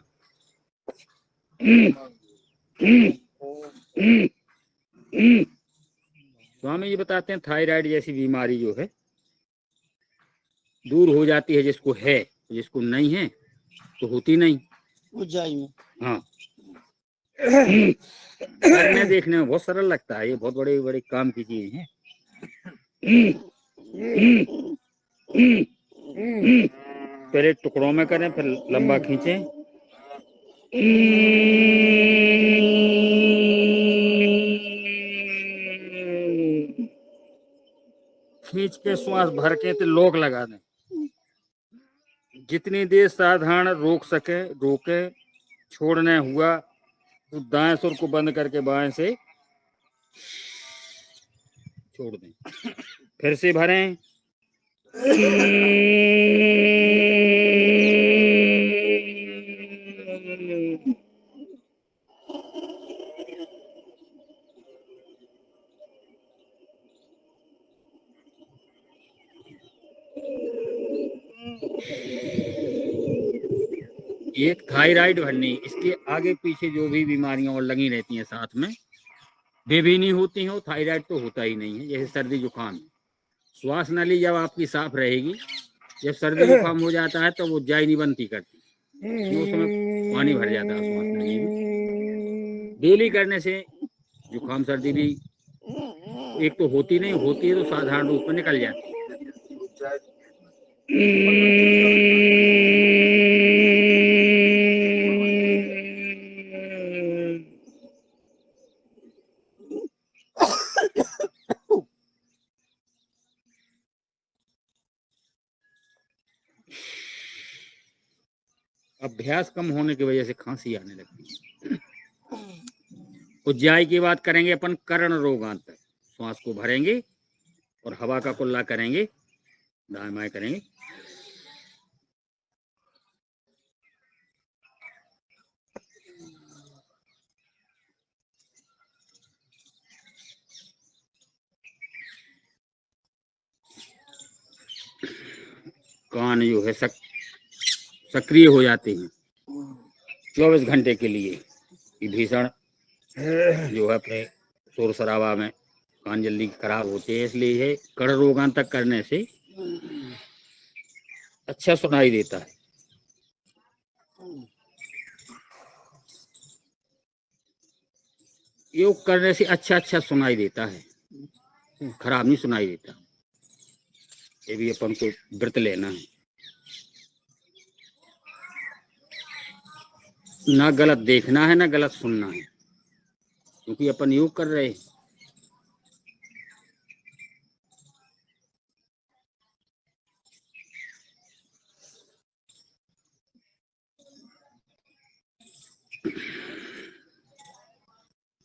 स्वामी जी बताते हैं थायराइड जैसी बीमारी जो है दूर हो जाती है, जिसको है, जिसको नहीं है तो होती नहीं। उज्जाई में हाँ, करने देखने में बहुत सरल लगता है, ये बहुत बड़े बड़े काम की चीज है। पहले टुकड़ों में करें, फिर लंबा खींचें। खींच के श्वास भर के तो लोक लगा दें। जितनी देर साधारण रोक सके रोके। छोड़ने हुआ तो दाएं सुर को बंद करके बाएं से छोड़ दें। फिर से भरें। एक थायराइड भरनी, इसके आगे पीछे जो भी बीमारियां और लगी रहती हैं साथ में, वे भी नहीं होती हैं। और थायराइड तो होता ही नहीं है। जैसे सर्दी जुकाम, श्वास नली जब आपकी साफ रहेगी, जब सर्दी जुकाम हो जाता है तो वो जाई नहीं बनती करती, उसमें पानी भर जाता है श्वास नली में। डेली करने से जुकाम सर्दी भी एक तो होती नहीं, होती है तो साधारण रूप में निकल जाती है। अभ्यास कम होने की वजह से खांसी आने लगती है। उज्जाई की बात करेंगे अपन कर्ण रोगांतर। श्वास को भरेंगे और हवा का कुल्ला करेंगे, दाएं बाएं करेंगे। कान जो है सक्रिय हो जाते हैं 24 घंटे के लिए। भीषण जो है अपने शोर शराबा में कान जल्दी खराब होते हैं, इसलिए है कर्ण रोगांतक करने से अच्छा सुनाई देता है। योग करने से अच्छा सुनाई देता है, खराब नहीं सुनाई देता। ये भी अपन को व्रत लेना है, ना गलत देखना है ना गलत सुनना है, क्योंकि अपन योग कर रहे हैं।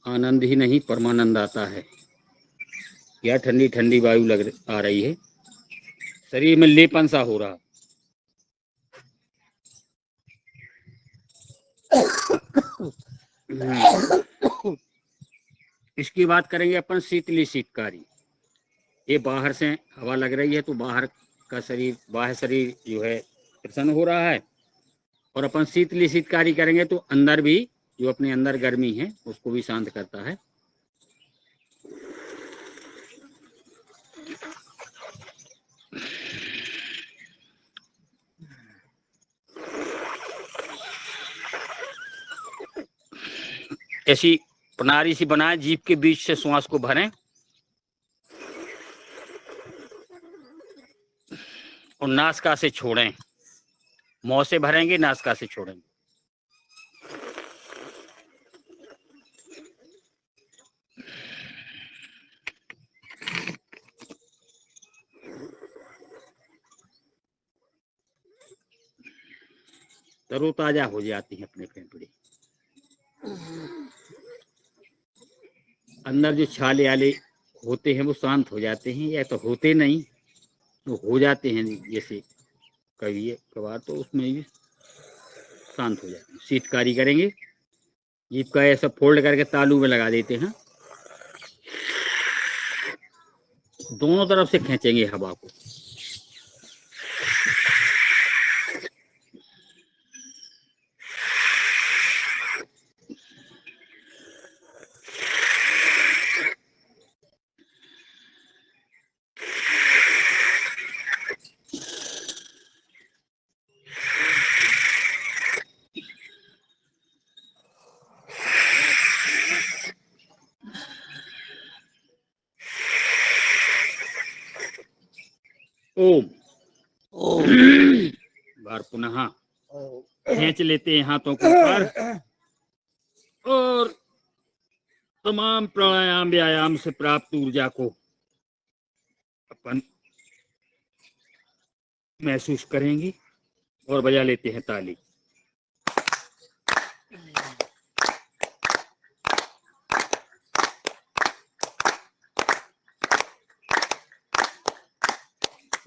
आनंद ही नहीं परमानंद आता है। क्या ठंडी ठंडी वायु आ रही है, शरीर में लेपन सा हो रहा। इसकी बात करेंगे अपन शीतली शीतकारी। ये बाहर से हवा लग रही है तो बाहर का शरीर, बाह्य शरीर जो है प्रसन्न हो रहा है, और अपन शीतली शीतकारी करेंगे तो अंदर भी जो अपने अंदर गर्मी है उसको भी शांत करता है। ऐसी प्रणाली सी बनाए, जीभ के बीच से श्वास को भरें और नासिका से छोड़ें। मुंह से भरेंगे, नासिका से छोड़ेंगे। तरोताजा हो जाती है अपने फेफड़े। अंदर जो छाले आले होते हैं वो शांत हो जाते हैं, या तो होते नहीं तो हो जाते हैं, जैसे कभी कभार तो उसमें भी शांत हो जाते हैं। शीतकारी करेंगे, जीभ का ऐसा फोल्ड करके तालू में लगा देते हैं, दोनों तरफ से खींचेंगे हवा को। ओम बार पुनः खींच लेते हैं हाथों को ऊपर, और तमाम प्राणायाम व्यायाम से प्राप्त ऊर्जा को अपन महसूस करेंगे और बजा लेते हैं ताली।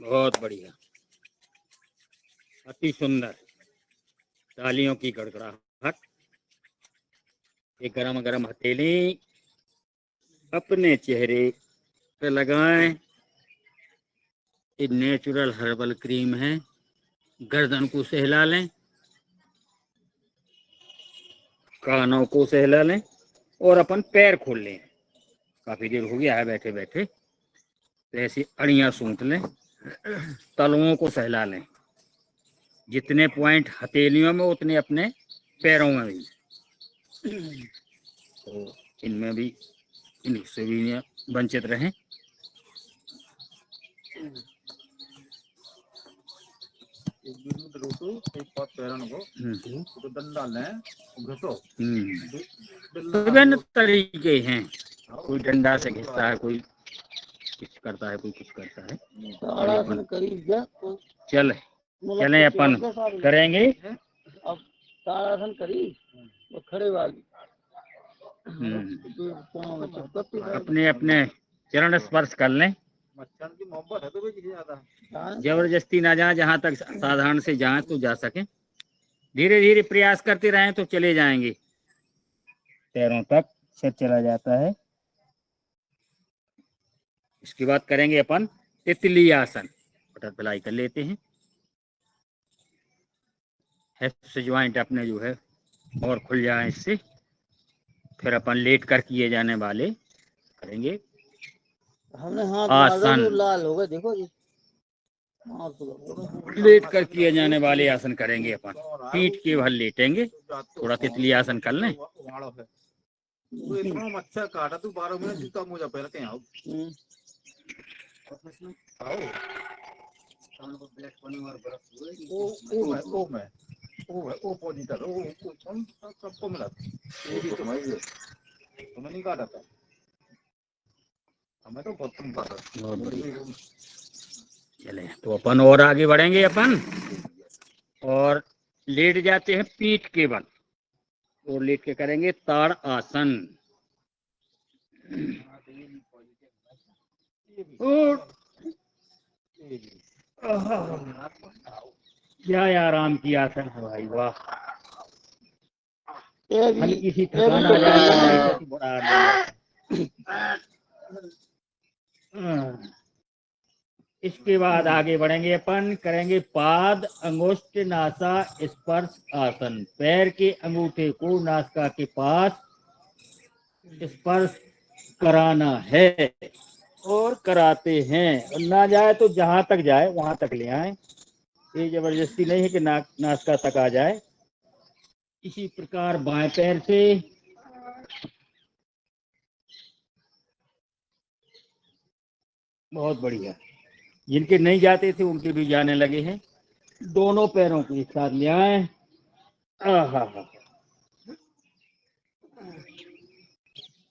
बहुत बढ़िया, अति सुंदर। तालियों की गड़गड़ाहट। एक गरम गरम हथेली अपने चेहरे पे लगाएं। ये नेचुरल हर्बल क्रीम है। गर्दन को सहला लें, कानों को सहला लें और अपन पैर खोल लें। काफी देर हो गया है बैठे बैठे, तो ऐसी अड़ियां सूंट लें, तलुओं को सहला लें। जितने पॉइंट हथेलियों में उतने अपने पैरों में भी, तो इनमें भी इनसे भी वंचित रहें। विभिन्न तरीके हैं। कोई डंडा से घिसता है, कोई कुछ करता है, कोई कुछ करता है। चले चले अपन करेंगे। अब ताड़ासन करी वो खड़े वाली अपने अपने चरण स्पर्श कर लें। मच्छर की मोहब्बत है तो भी ज्यादा जबरदस्ती ना जाए, जहाँ तक साधारण से जाए तो जा सके। धीरे धीरे प्रयास करते रहें तो चले जाएंगे, पैरों तक सिर चला जाता है। इसके बाद करेंगे अपन तितली आसन। बटरफ्लाई कर लेते हैं। हिप्स ज्वाइंट अपने जो है और खुल जाए इससे। फिर अपन लेट कर किए जाने वाले करेंगे हमने हाथ आसन। लाल हो गए, देखो जी। लेट कर किए जाने वाले आसन करेंगे अपन। पीठ के बल लेटेंगे। थोड़ा तितली आसन कर लें। इतना मच्छर काटा तू 12 महीने जूता मोजा पहनते हैं। सबको मिला तुम्हें नहीं काटा था, हमें तो बहुत कम काटा। चले तो अपन और आगे बढ़ेंगे अपन, और लेट जाते हैं पीठ के बल और लेट के करेंगे ताड़ आसन। क्या आराम की आसन है भाई, वाह। हल्की सी थकान आ जाती है। इसके बाद आगे बढ़ेंगे अपन, करेंगे पाद अंगुष्ठ नासा स्पर्श आसन। पैर के अंगूठे को नासिका के पास स्पर्श कराना है और कराते हैं। और ना जाए तो जहां तक जाए वहां तक ले आए। ये जबरदस्ती नहीं है कि नासिका तक आ जाए। इसी प्रकार बाएं पैर से बहुत बढ़िया। जिनके नहीं जाते थे उनके भी जाने लगे हैं। दोनों पैरों को एक साथ ले आए।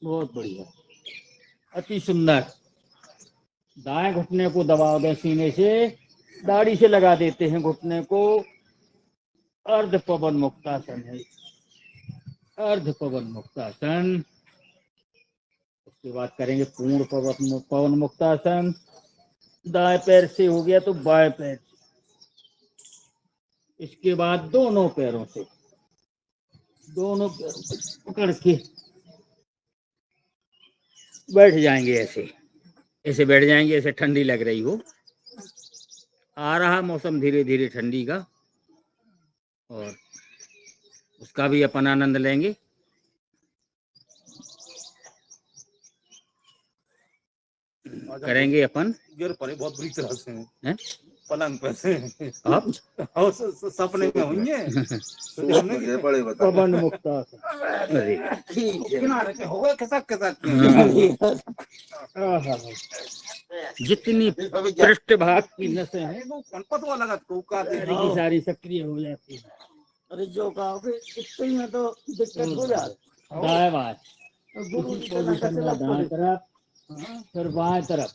बहुत बढ़िया, अति सुंदर। दाएं घुटने को दबा दें सीने से, दाढ़ी से लगा देते हैं घुटने को। अर्ध पवन मुक्तासन है, अर्ध पवन मुक्तासन। उसके बाद करेंगे पूर्ण पवन मुक्तासन। दाएं पैर से हो गया तो बाएं पैर से। इसके बाद दोनों पैरों से, दोनों पैरों से पकड़ के बैठ जाएंगे। ऐसे ऐसे बैठ जाएंगे, ऐसे ठंडी लग रही हो। आ रहा मौसम धीरे धीरे ठंडी का, और उसका भी अपन आनंद लेंगे। करेंगे अपन गिर पड़े बहुत बुरी तरह से हैं? पलंग पे से आप सपने में हुई है पवन मुक्ता। किनारे के हो गए खिसक जितनी पृष्ठभाग की नसें हैं पता लगा की सारी सक्रिय हो जाती है। अरे जो कहोगे इतने ही में तो दिक्कत हो जाती। दाएं बाएं पोजीशन में, दाएं तरफ फिर बाएं तरफ।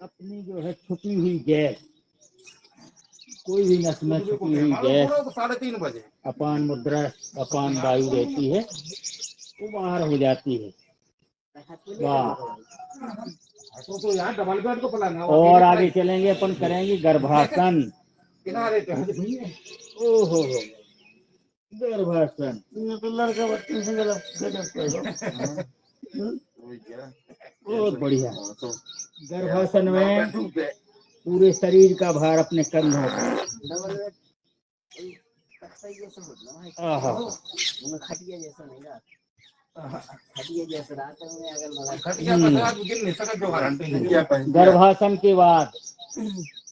अपनी जो है छुपी हुई गैस, कोई भी नस में छुपी हुई गैस 3:30 अपान मुद्रा अपान वायु रहती है वो बाहर हो जाती है। वाह। तो यार डबल बेड को पलाना और आगे चलेंगे, अपन करेंगे गर्भासन। किनारे पे ओहो, गर्भासन लड़का बच्चे से बहुत बढ़िया। गर्भासन में पूरे शरीर का भार अपने कंधों पर। आहा, खटिया जैसा नहीं रहा, खटिया जैसा रहा गर्भासन के बाद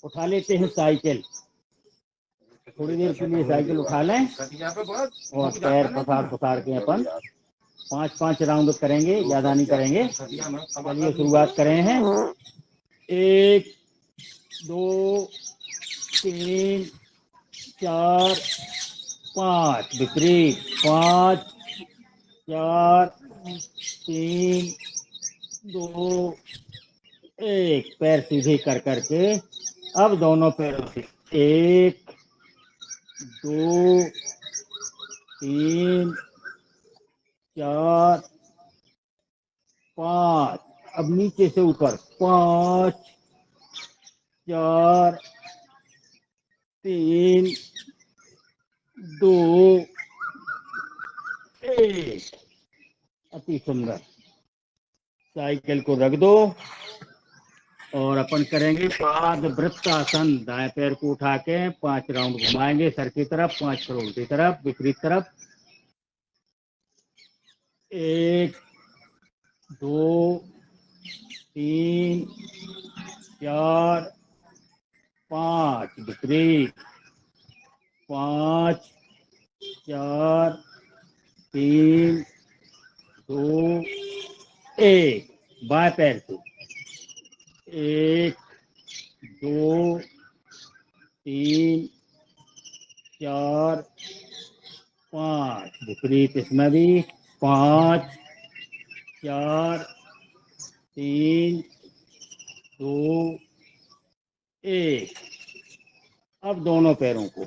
उठा लेते हैं साइकिल, थोड़ी देर के लिए साइकिल उठा लें और पैर पसार के अपन 5-5 राउंड करेंगे, ज्यादा नहीं करेंगे। चलिए शुरुआत करें हैं। 1 2 3 4 5, विपरीत 5 4 3 2 1। पैर सीधे कर करके अब दोनों पैरों से 1 2 3 4 5। अब नीचे से ऊपर 5 4 3 2 1। अति सुंदर। साइकिल को रख दो और अपन करेंगे पाद वृत्तासन। दाएं पैर को उठा के 5 राउंड घुमाएंगे सर की तरफ, 5 करोड़ की तरफ, विपरीत तरफ। 1 2 3 4 5, विपरीत 5 4 3 2 1। बाएं पैर से 1 2 3 4 5, विपरीत इसमें भी 5 4 3 2 1। अब दोनों पैरों को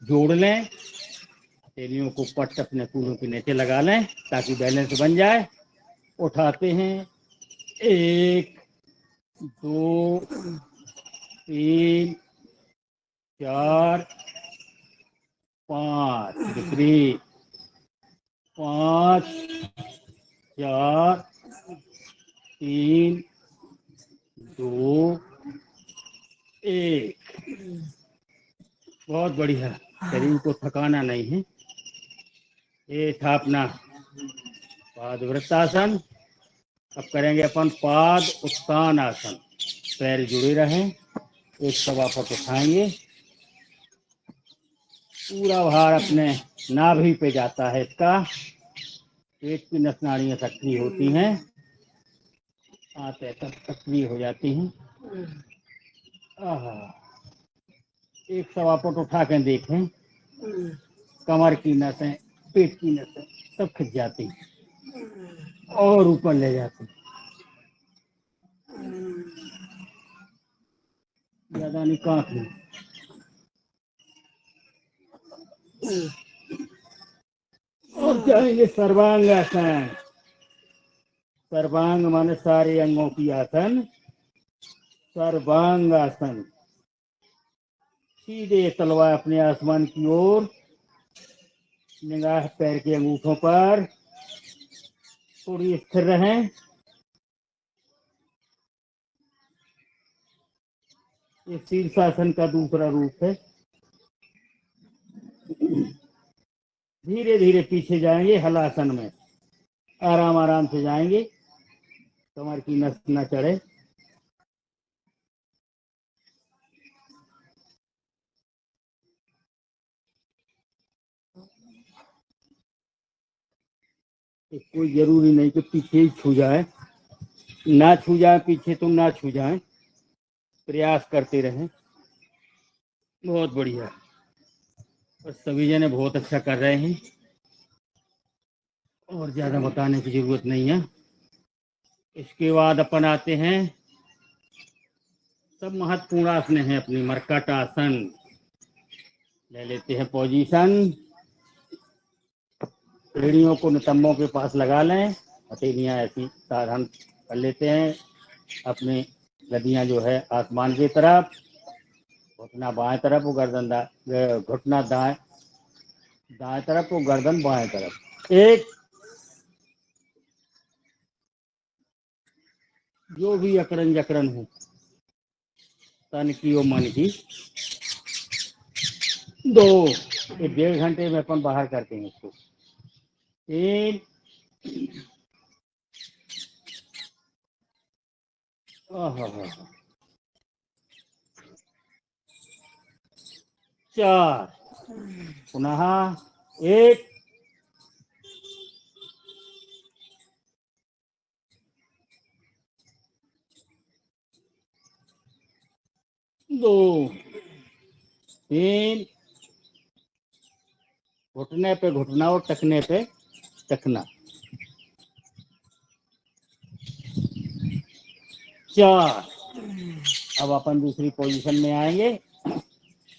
जोड़ लें, हथेलियों को पट अपने कूलों के नीचे लगा लें ताकि बैलेंस बन जाए। उठाते हैं 1 2 3 4 5, विपरीत 5 4 3 2 1। बहुत बढ़िया। शरीर को थकाना नहीं है। ये था अपना पाद वृत्तासन। अब करेंगे अपन पाद उत्तान आसन। पैर जुड़े रहें, एक सवा फुट उठाएंगे, पूरा भार अपने नाभि पे जाता है इसका। पेट की नस नाड़ियां सक्रिय होती हैं, आते तक सक्रिय हो जाती हैं। आहा, एक सवा फुट उठा के देखें, कमर की नसें, पेट की नसें सब खिंच जाती हैं और ऊपर ले जाती हैं। ज्यादा नहीं, काफी। और चाहेंगे सर्वांग आसन। सर्वांग माने सारे अंगों की आसन, सर्वांग आसन। सीधे तलवार अपने आसमान की ओर, निगाह पैर के अंगूठों पर, थोड़ी स्थिर रहें। ये शीर्षासन का दूसरा रूप है। धीरे धीरे पीछे जाएंगे हलासन में, आराम आराम से जाएंगे, कमर की नस न चढ़े। कोई जरूरी नहीं कि पीछे ही छू जाए, ना छू जाए पीछे तो ना छू जाए, प्रयास करते रहें। बहुत बढ़िया। और सभी जने बहुत अच्छा कर रहे हैं और ज्यादा बताने की जरूरत नहीं है। इसके बाद अपन आते हैं सब महत्वपूर्ण आसन है अपनी। मरकट आसन ले लेते हैं पोजीशन, एड़ियों को नितंबों के पास लगा लें, हथेलियां ऐसी सावधान कर लेते हैं, अपनी गद्दियां जो है आसमान की तरफ, घुटना बाएं तरफ, वो गर्दन घुटना दाएं तरफ, वो गर्दन बाएं तरफ। एक जो भी अकड़न जकड़न हो तन की और मन की। 2 ये 1.5 घंटे में अपन बाहर करते हैं इसको। 3 4 पुनः 1 2 3 घुटने पे घुटना और टखने पे टखना। 4 अब अपन दूसरी पोजीशन में आएंगे,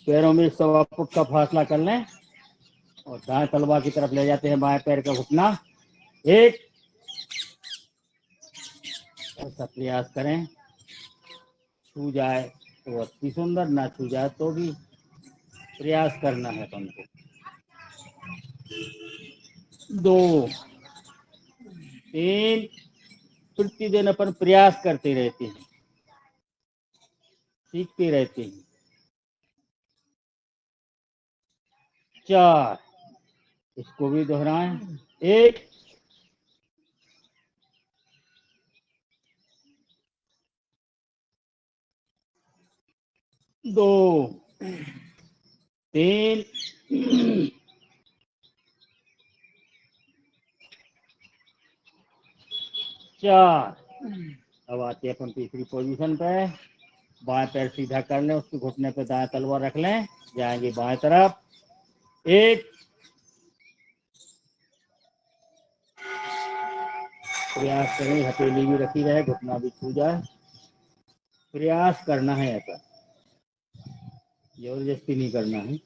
पैरों में 1.25 फुट का फासला कर लें और दाएं तलवा की तरफ ले जाते हैं बाएं पैर का घुटना। 1 ऐसा प्रयास करें, छू जाए तो अति सुंदर, ना छू जाए तो भी प्रयास करना है अपन को। 2 3 प्रतिदिन अपन प्रयास करते रहते हैं, सीखते रहते हैं। 4 इसको भी दोहराएं। 1 2 3 4 अब आते हैं अपन तीसरी पोजीशन पे। बाएं पैर सीधा कर लें, उसके घुटने पे दाएं तलवा रख लें, जाएंगे बाएं तरफ। 1 प्रयास करें, हथेली भी रखी रहे, घुटना भी छू जाए, प्रयास करना है, ऐसा जबरदस्ती नहीं करना है।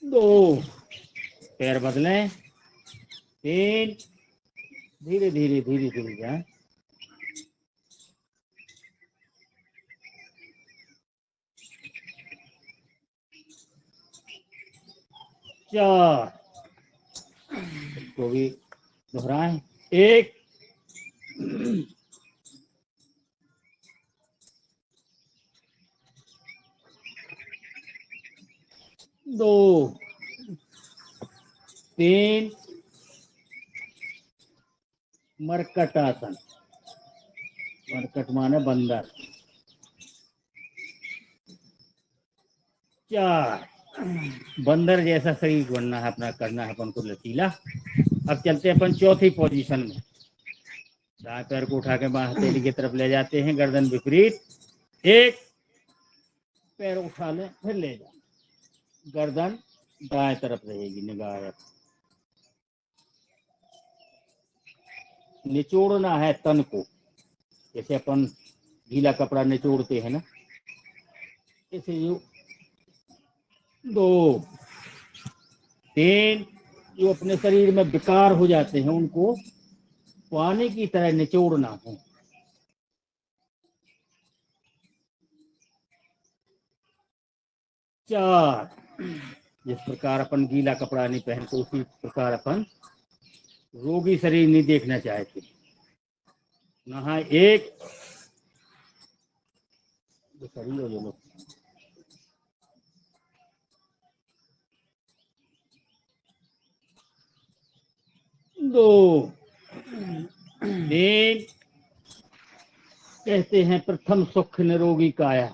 2 पैर बदलें। 3 धीरे धीरे धीरे धीरे जाए। 4 इसको भी दोहराएं। 1 2 3 मरकट आसन, मरकट माने बंदर। 4 बंदर जैसा शरीर बनना है अपना, करना है अपन को लचीला। अब चलते हैं अपन चौथी पोजीशन में। दाएं पैर को उठा के बाएं हथेली की तरफ ले जाते हैं, गर्दन विपरीत। 1 पैर उठा ले, फिर ले जा, गर्दन दाएं तरफ रहेगी, निगाह निचोड़ना है तन को, जैसे अपन गीला कपड़ा निचोड़ते हैं ना, ऐसे यू। 2 3 जो अपने शरीर में विकार हो जाते हैं उनको पानी की तरह निचोड़ना है। 4 जिस प्रकार अपन गीला कपड़ा नहीं पहनते उसी प्रकार अपन रोगी शरीर नहीं देखना चाहते। नहा 1 शरीर हो लोग। 2 3 कहते हैं प्रथम सुख निरोगी काया।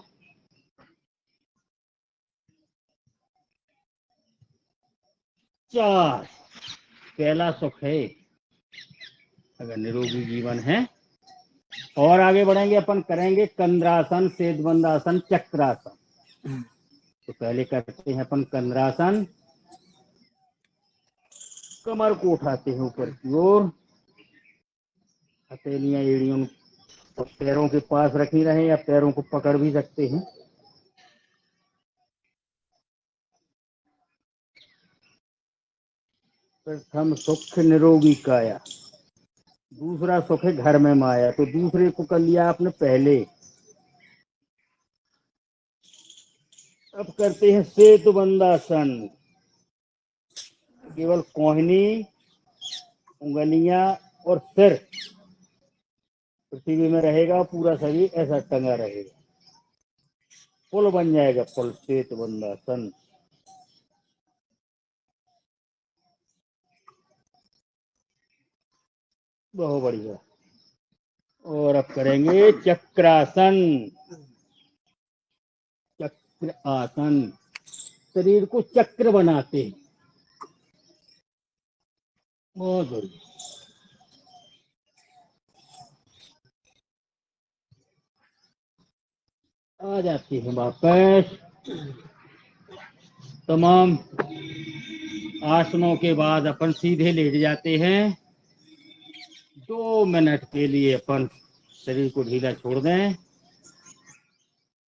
4 पहला सुख है अगर निरोगी जीवन है। और आगे बढ़ेंगे अपन, करेंगे कंद्रासन, सेतबंदासन, चक्रासन। तो पहले करते हैं अपन कंद्रासन, कमर को उठाते हैं ऊपर की ओर, हथेलियां एड़ियों और पैरों के पास रखी रहे या पैरों को पकड़ भी सकते हैं। प्रथम सुख निरोगी काया, दूसरा सुख है घर में माया। तो दूसरे को कर लिया आपने पहले। अब करते हैं सेतु बंदासन। केवल कोहनी, उंगलियां और सिर पृथ्वी में रहेगा, पूरा शरीर ऐसा टंगा रहेगा, पुल बन जाएगा पुल, सेतु बंदासन। बहुत बढ़िया। और अब करेंगे चक्रासन। चक्र आसन, शरीर को चक्र बनाते हैं। बहुत बढ़िया। आ जाती है वापस। तमाम आसनों के बाद अपन सीधे लेट जाते हैं। 2 मिनट के लिए अपन शरीर को ढीला छोड़ दें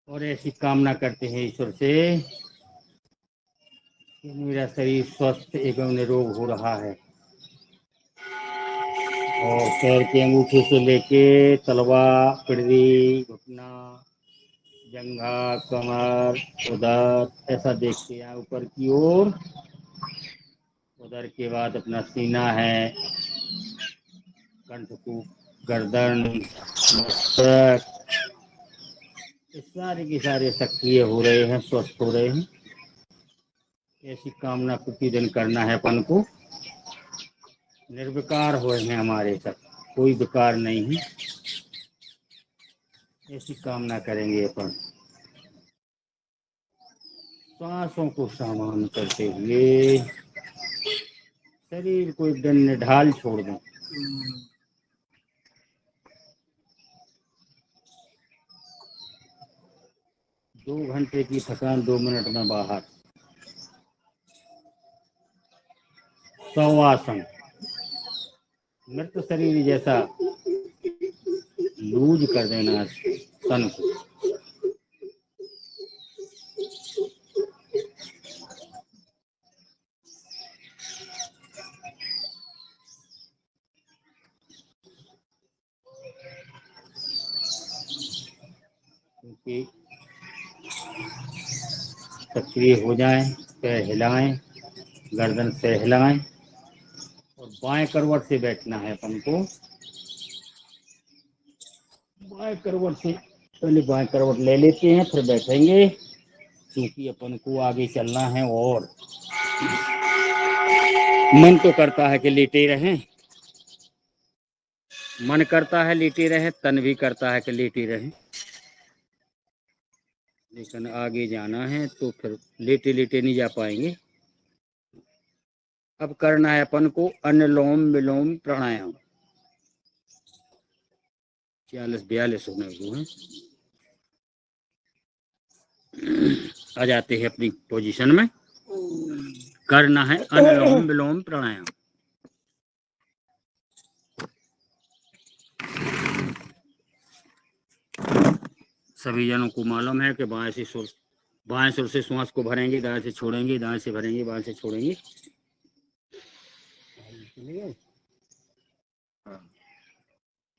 और ऐसी कामना करते हैं ईश्वर से कि मेरा शरीर स्वस्थ एवं निरोग हो रहा है। और पैर के अंगूठे से लेके तलवा, पिड़वी, घुटना, जंघा, कमर, उदर ऐसा देखते हैं ऊपर की ओर। उदर के बाद अपना सीना है, कंठकूप, गर्दन, मस्तक, सारे के सारे सक्रिय हो रहे हैं, स्वस्थ हो रहे हैं। ऐसी कामना प्रतिदिन करना है अपन को। निर्विकार हुए हैं हमारे सब, कोई विकार नहीं है। ऐसी कामना करेंगे अपन। सांसों को सामान करते हुए शरीर को एकदम निढाल छोड़ दें। 2 घंटे की थकान 2 मिनट में बाहर। शवासन, मृत शरीर जैसा लूज कर देना तन को। क्योंकि सक्रिय हो जाएं, पैर हिलाएं, गर्दन से हिलाएं और बाएं करवट से बैठना है अपन को। बाएं करवट से पहले बाएं करवट ले लेते हैं, फिर बैठेंगे, क्योंकि अपन को आगे चलना है। और मन तो करता है कि लेटे रहें, मन करता है लेटे रहें, तन भी करता है कि लेटे रहें, लेकिन आगे जाना है तो फिर लेटे लेटे नहीं जा पाएंगे। अब करना है अपन को अनुलोम विलोम प्राणायाम। 40-42 होने को हैं। आ जाते हैं अपनी पोजीशन में। करना है अनुलोम विलोम प्राणायाम। सभी जनों को मालूम है कि बाएं सुर से श्वास को भरेंगे, दाएं से छोड़ेंगे, दाएं से भरेंगे, बाएं से छोड़ेंगे।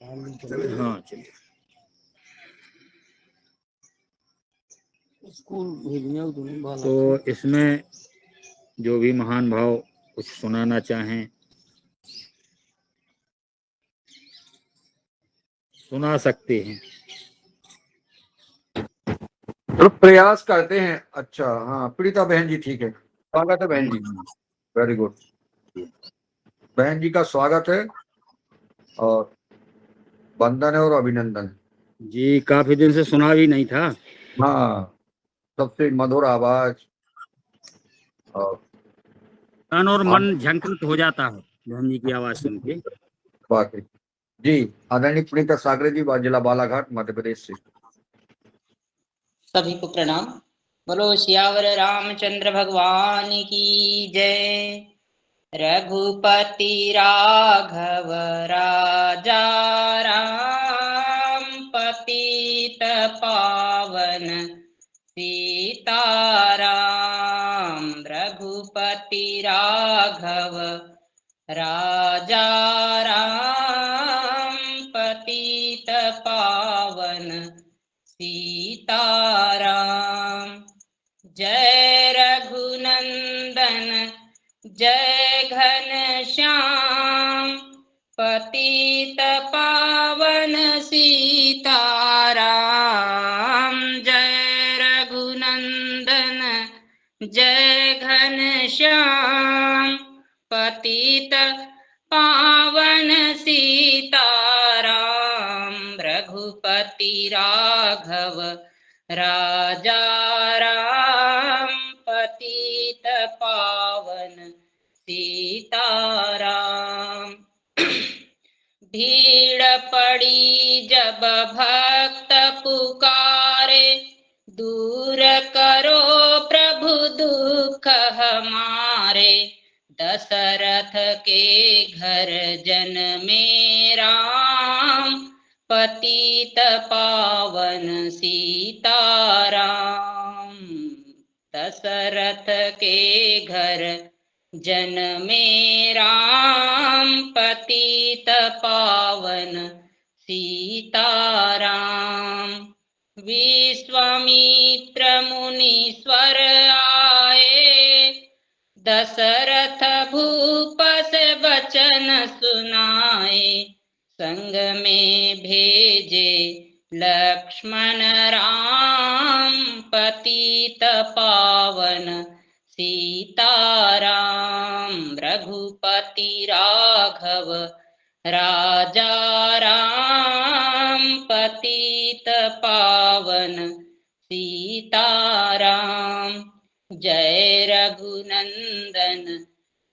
हाँ चलिए। स्कूल भेजने तो इसमें जो भी महान भाव कुछ सुनाना चाहें सुना सकते हैं। तो प्रयास करते हैं। अच्छा, हाँ प्रीता बहन जी, ठीक है, स्वागत है बहन जी। वेरी गुड, बहन जी का स्वागत है और वंदन है और अभिनंदन जी। काफी दिन से सुना भी नहीं था। हाँ, सबसे मधुर आवाज और तन और मन झंकृत हो जाता है बहन जी की आवाज सुन के। वाकई जी। आदरणीय पुनीता सागरे जी, जिला बालाघाट, मध्य प्रदेश से। सभी को प्रणाम। बोलो सियावर रामचंद्र भगवान की जय। रघुपति राघव राजा राम, पावन सीताराम। रघुपति राघव राजा राम, पतित पावन सीताराम। जय रघुनंदन जय घनश्याम, पतित पावन सीताराम। जय रघुनंदन जय घनश्याम, पतित पावन सीताराम। रघुपति राघव राजा राम, पतित पावन सीताराम। भीड़ पड़ी जब भक्त पुकारे, दूर करो प्रभु दुख हमारे। दशरथ के घर जन में राम, पतित पावन सीताराम। दशरथ के घर जन में राम, पतित पावन सीताराम। विश्वामित्र मुनीश्वर आए, दशरथ भूप से वचन सुनाए। संग में भेजे लक्ष्मण राम, पतित पावन सीताराम। रघुपति राघव राजा राम, पतित पावन सीताराम। जय रघुनंदन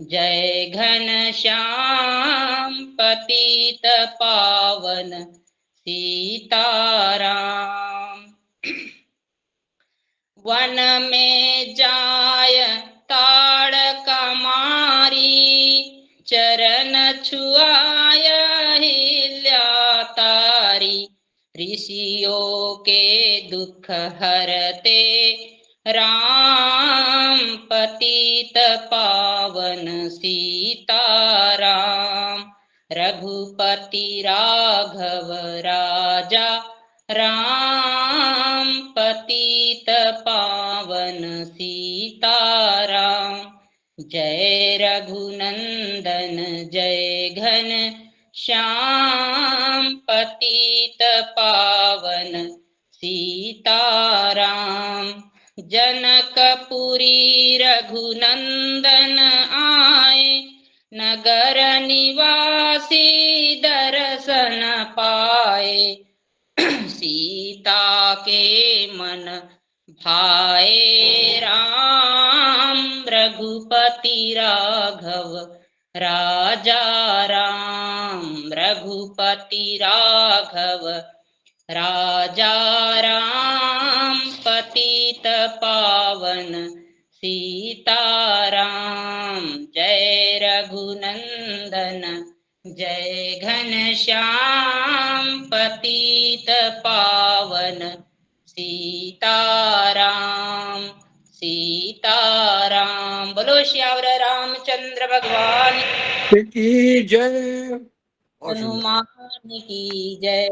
जय घनश्याम, पतित पावन सीताराम। वन में जाय ताड़का मारी, चरण छुआय हिल्या तारी। ऋषियों के दुख हरते राम, पतित पावन सीताराम। रघुपति राघव राजा राम, पतित पावन सीताराम। जय रघुनंदन जय घन श्याम, पतित पावन सीताराम। जनकपुरी रघुनंदन आए, नगर निवासी दर्शन पाए। सीता के मन भाए राम, रघुपति राघव राजा राम। रघुपति राघव राजा राम, पतित पावन सीताराम। जय रघुनंदन जय घनश्याम, पतित पावन सीताराम सीताराम। बोलो श्यावर रामचंद्र भगवान की जय। हनुमान की जय।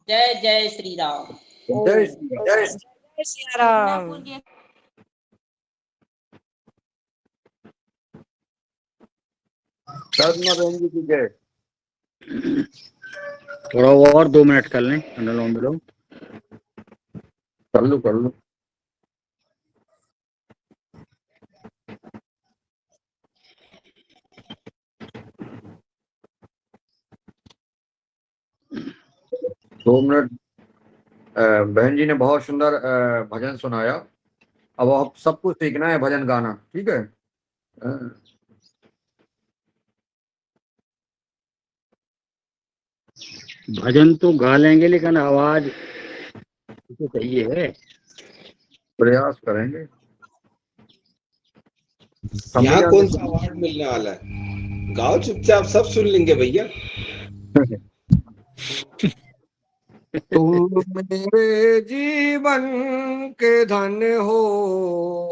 जय जय श्री राम। जय श्री राम। जय श्री राम। साधना बहन जी की जय। थोड़ा और 2 मिनट कर लें, अनुलोम विलोम कर लो कर लो। दो मिनट। बहन जी ने बहुत सुंदर भजन सुनाया। अब आप सबको सीखना है भजन गाना, ठीक है। भजन तो गा लेंगे, लेकिन आवाज तो चाहिए है। प्रयास करेंगे। यहाँ कौन सा अवार्ड मिलने वाला है? गाओ चुपचाप, सब सुन लेंगे भैया। तुम मेरे जीवन के धन हो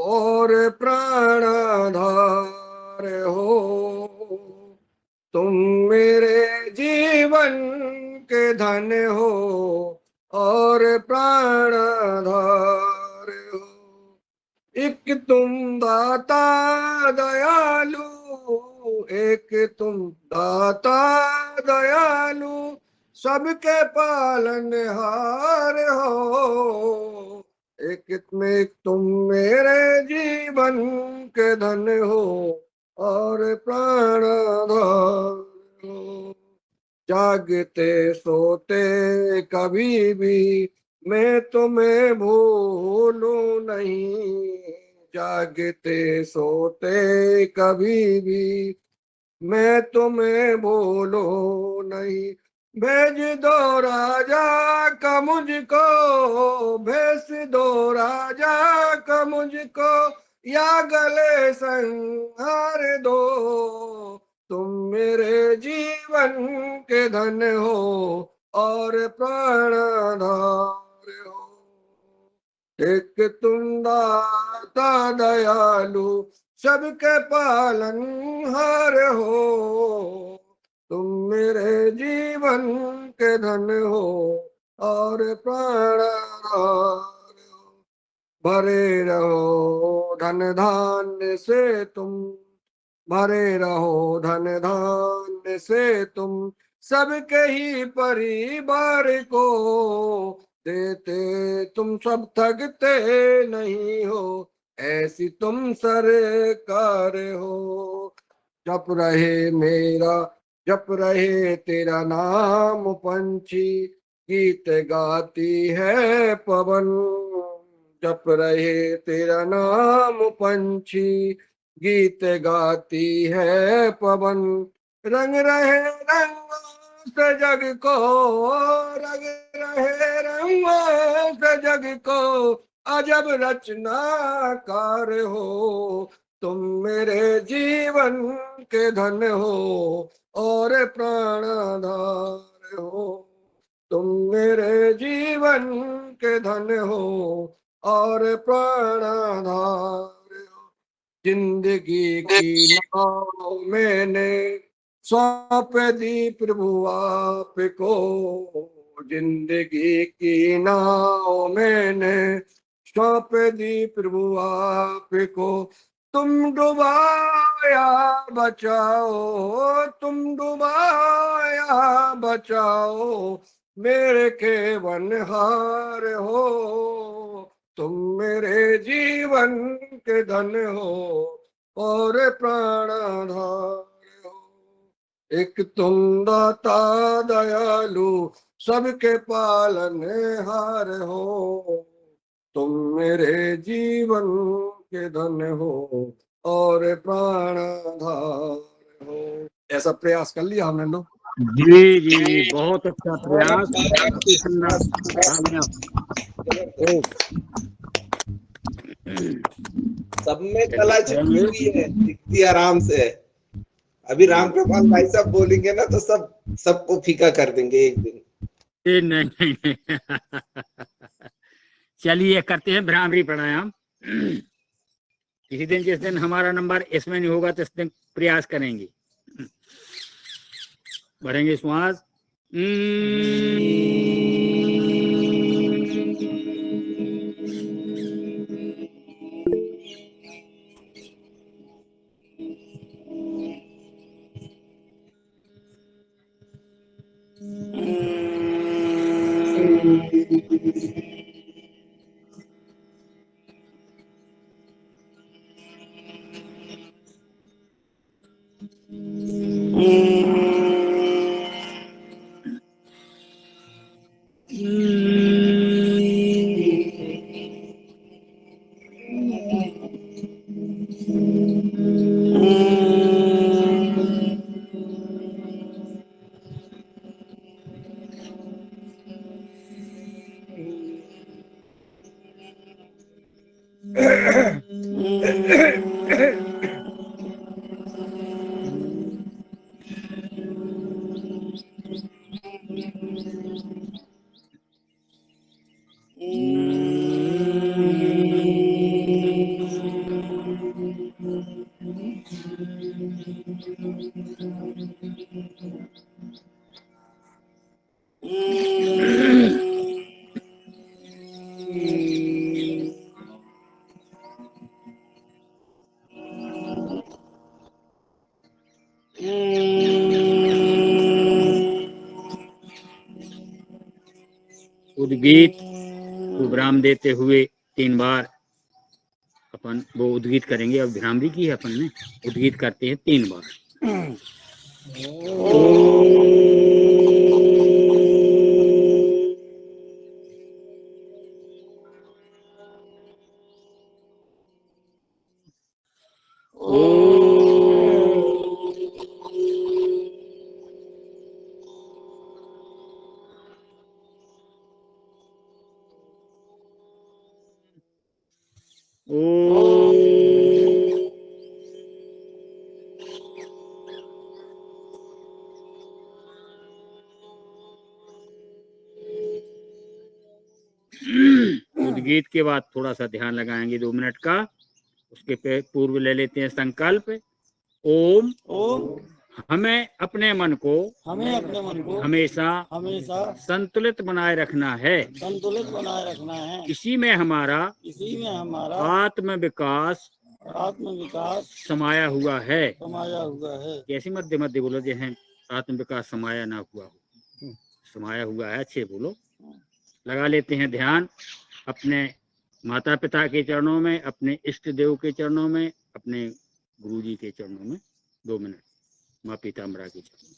और प्राणाधार हो। तुम मेरे जीवन के धन हो और प्राणाधार हो। एक तुम दाता दयालु, एक तुम दाता दयालु, सबके पालनहार हो। एक में तुम मेरे जीवन के धन हो और प्राणाधार हो। जागते सोते कभी भी मैं तुम्हें भूलूं नहीं। जागते सोते कभी भी मैं तुम्हें भूलूं नहीं। भेज दो राजा का मुझको, भेज दो राजा का मुझको, या गले संहार दो। तुम मेरे जीवन के धन हो और प्राणधार हो। एक तुम दाता दयालु, सबके पालनहार हो। तुम मेरे जीवन के धन हो और प्राणधार हो। भरे रहो धन धान्य से तुम, भरे रहो धन धान्य से तुम, सबके ही परिवार को देते तुम सब थकते नहीं हो। ऐसी तुम सरकार हो। जप रहे मेरा, जप रहे तेरा नाम पंछी, गीत गाती है पवन। जप रहे तेरा नाम पंछी, गीत गाती है पवन। रंग रहे रंगों से जग को, रंग रहे रंगों से जग को, अजब रचनाकार हो। तुम मेरे जीवन के धन हो और प्राणधार हो। तुम मेरे जीवन के धन हो और प्राणधार हो। जिंदगी की नाव मैंने सौंप दी प्रभु आपको। जिंदगी की नाव मैंने सौंप दी प्रभु आपको। तुम डुबाया बचाओ, तुम डुबाया बचाओ, मेरे केवनहार हो। तुम मेरे जीवन के धन हो और प्राणधार हो। एक तुम दाता दयालु, सबके पालनहार हो। तुम मेरे जीवन के धन हो और प्राणधार हो। ऐसा प्रयास कर लिया हमने लोग। जी जी, बहुत अच्छा प्रयास। सब में कला छिपी हुई है, दिखती आराम से। अभी रामकृपाल भाई साहब बोलेंगे ना तो सबको फीका कर देंगे एक दिन। नहीं नहीं नहीं। चलिए करते हैं भ्रामरी प्राणायाम। किसी दिन जिस दिन हमारा नंबर इसमें नहीं होगा तो इस दिन प्रयास करेंगे। भरेंगे श्वास। उद्गीत को विराम देते हुए 3 बार अपन वो उद्गीत करेंगे। अब विराम भी की है अपन ने, उद्गीत करते हैं 3 बार। उद्गीत के बाद थोड़ा सा ध्यान लगाएंगे 2 मिनट का। उसके पूर्व ले लेते हैं संकल्प। ओम हमें अपने मन को हमेशा संतुलित बनाए रखना है। इसी में हमारा आत्म विकास समाया हुआ है। कैसे मध्य मध्य बोलो जो है आत्म विकास समाया ना हुआ हो, समाया हुआ है। अच्छे बोलो। लगा लेते हैं ध्यान अपने माता पिता के चरणों में, अपने इष्ट देव के चरणों में, अपने गुरु जी के चरणों में। 2 मिनट माँ पीताम्बरा के चरणों में।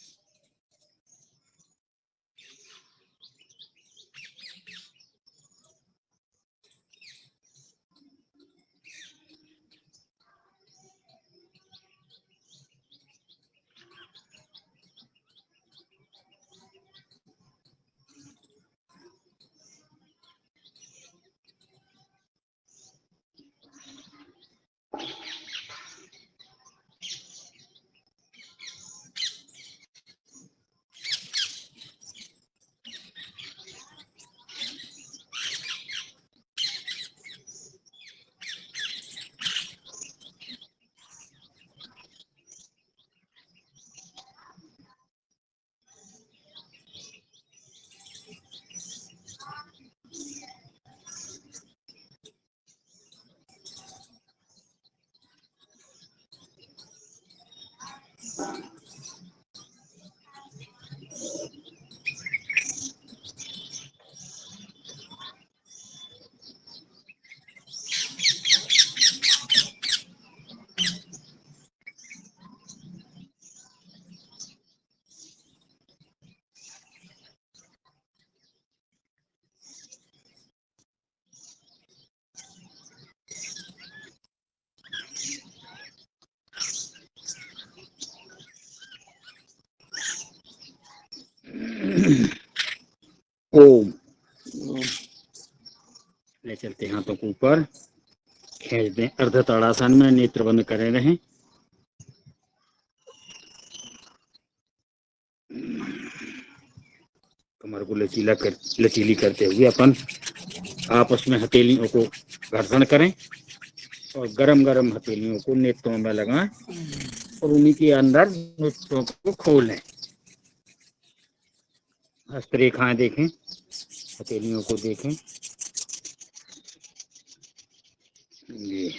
ओम ले चलते हैं हाथों को ऊपर, खींच दें अर्ध ताड़ासन में, नेत्र बंद करे रहें। कमर को लचीली करते हुए अपन आपस में हथेलियों को घर्षण करें और गरम गरम हथेलियों को नेत्रों में लगाएं और उन्हीं के अंदर नेत्रों को खोलें। हस्तरेखाएं देखें, हथेलियों को देखें। ये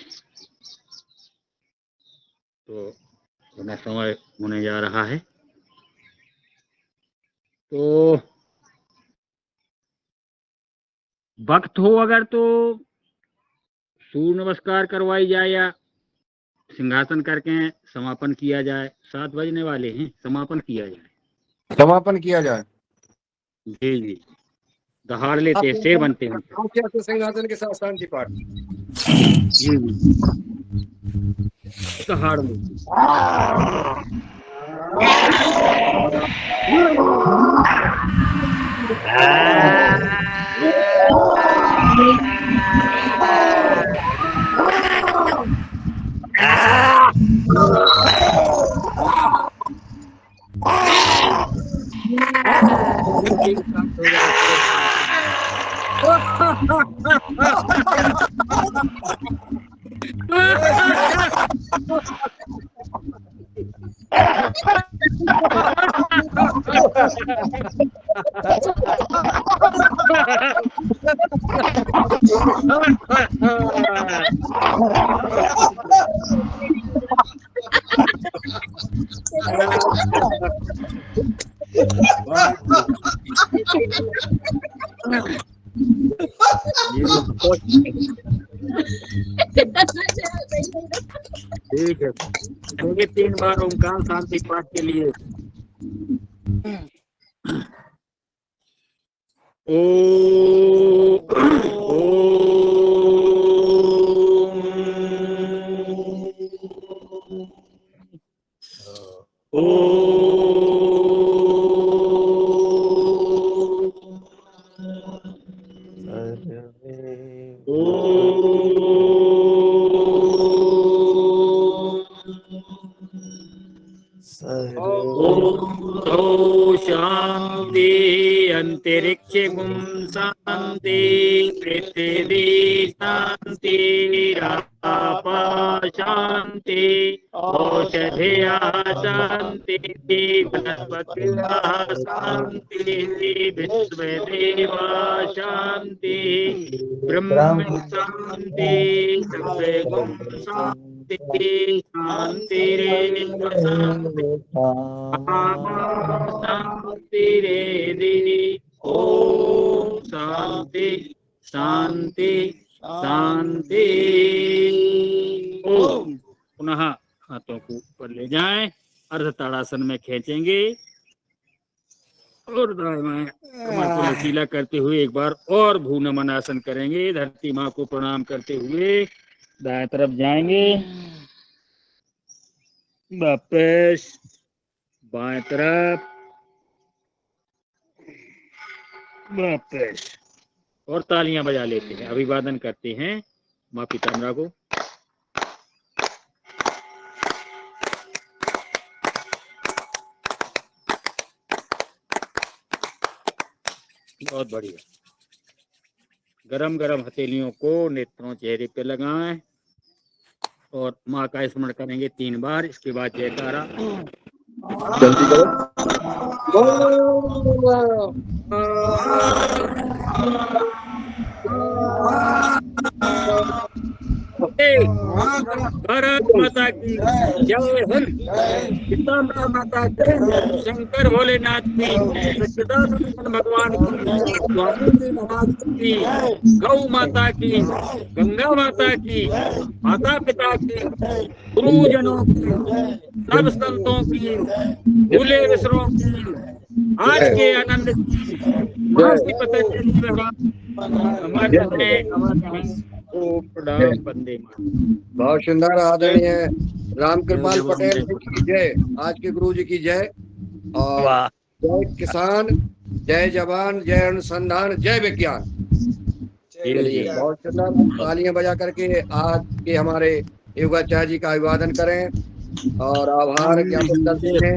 तो अपना समय होने जा रहा है, तो वक्त हो अगर तो सूर्य नमस्कार करवाई जाए या सिंहासन करके समापन किया जाए। 7 बजने वाले हैं, समापन किया जाए। समापन किया जाए। जी जी, दहाड़ लेते हैं, शेर बनते हैं। सिंहासन के साथ शांति पाठ। दहाड़ लेते ठीक है, कहेंगे 3 बार ओंकार शांति पाठ के लिए। शांति अंतरिक्ष गुम शांति पृथ्वी शांति रापा शांति औषधिया शांति वनस्पतिया शांति विश्वदेवा शांति ब्रह्म शांति सर्वगुण शांति शांति शांति रे दीदी। ओम शांति शांति शांति। ओम। पुनः हाथों को ऊपर ले जाएं, अर्ध ताड़ासन में खींचेंगे और दाएं कमर को लचीला करते हुए एक बार और भू नमन आसन करेंगे। धरती माँ को प्रणाम करते हुए दाएं तरफ जाएंगे, वापस बाएं तरफ, वापस, और तालियां बजा लेते हैं, अभिवादन करते हैं माँ पितामह को। बहुत बढ़िया। गरम गरम हथेलियों को नेत्रों चेहरे पे लगाएं और माँ का स्मरण करेंगे 3 बार। इसके बाद जयकारा। जल्दी करो। भारत माता की जय हिंद। पितामह माता की, शंकर भोलेनाथ की, सच्चिदानंद भगवान की, स्वामी जी महाराज की, गौ माता की, गंगा माता की, माता पिता की, गुरुजनों की, सब संतों की, भूले विसरों की, आज के आनंद की, महर्षि पतंजलि वंदे। बहुत सुंदर। आदरणीय रामकृपाल पटेल की जय। आज के गुरु जी की जय। और जय किसान, जय जवान, जय अनुसंधान, जय विज्ञान। बहुत सुंदर। तालियां बजा करके आज के हमारे योगाचार्य जी का अभिवादन करें और आभार ज्ञापन करते हैं।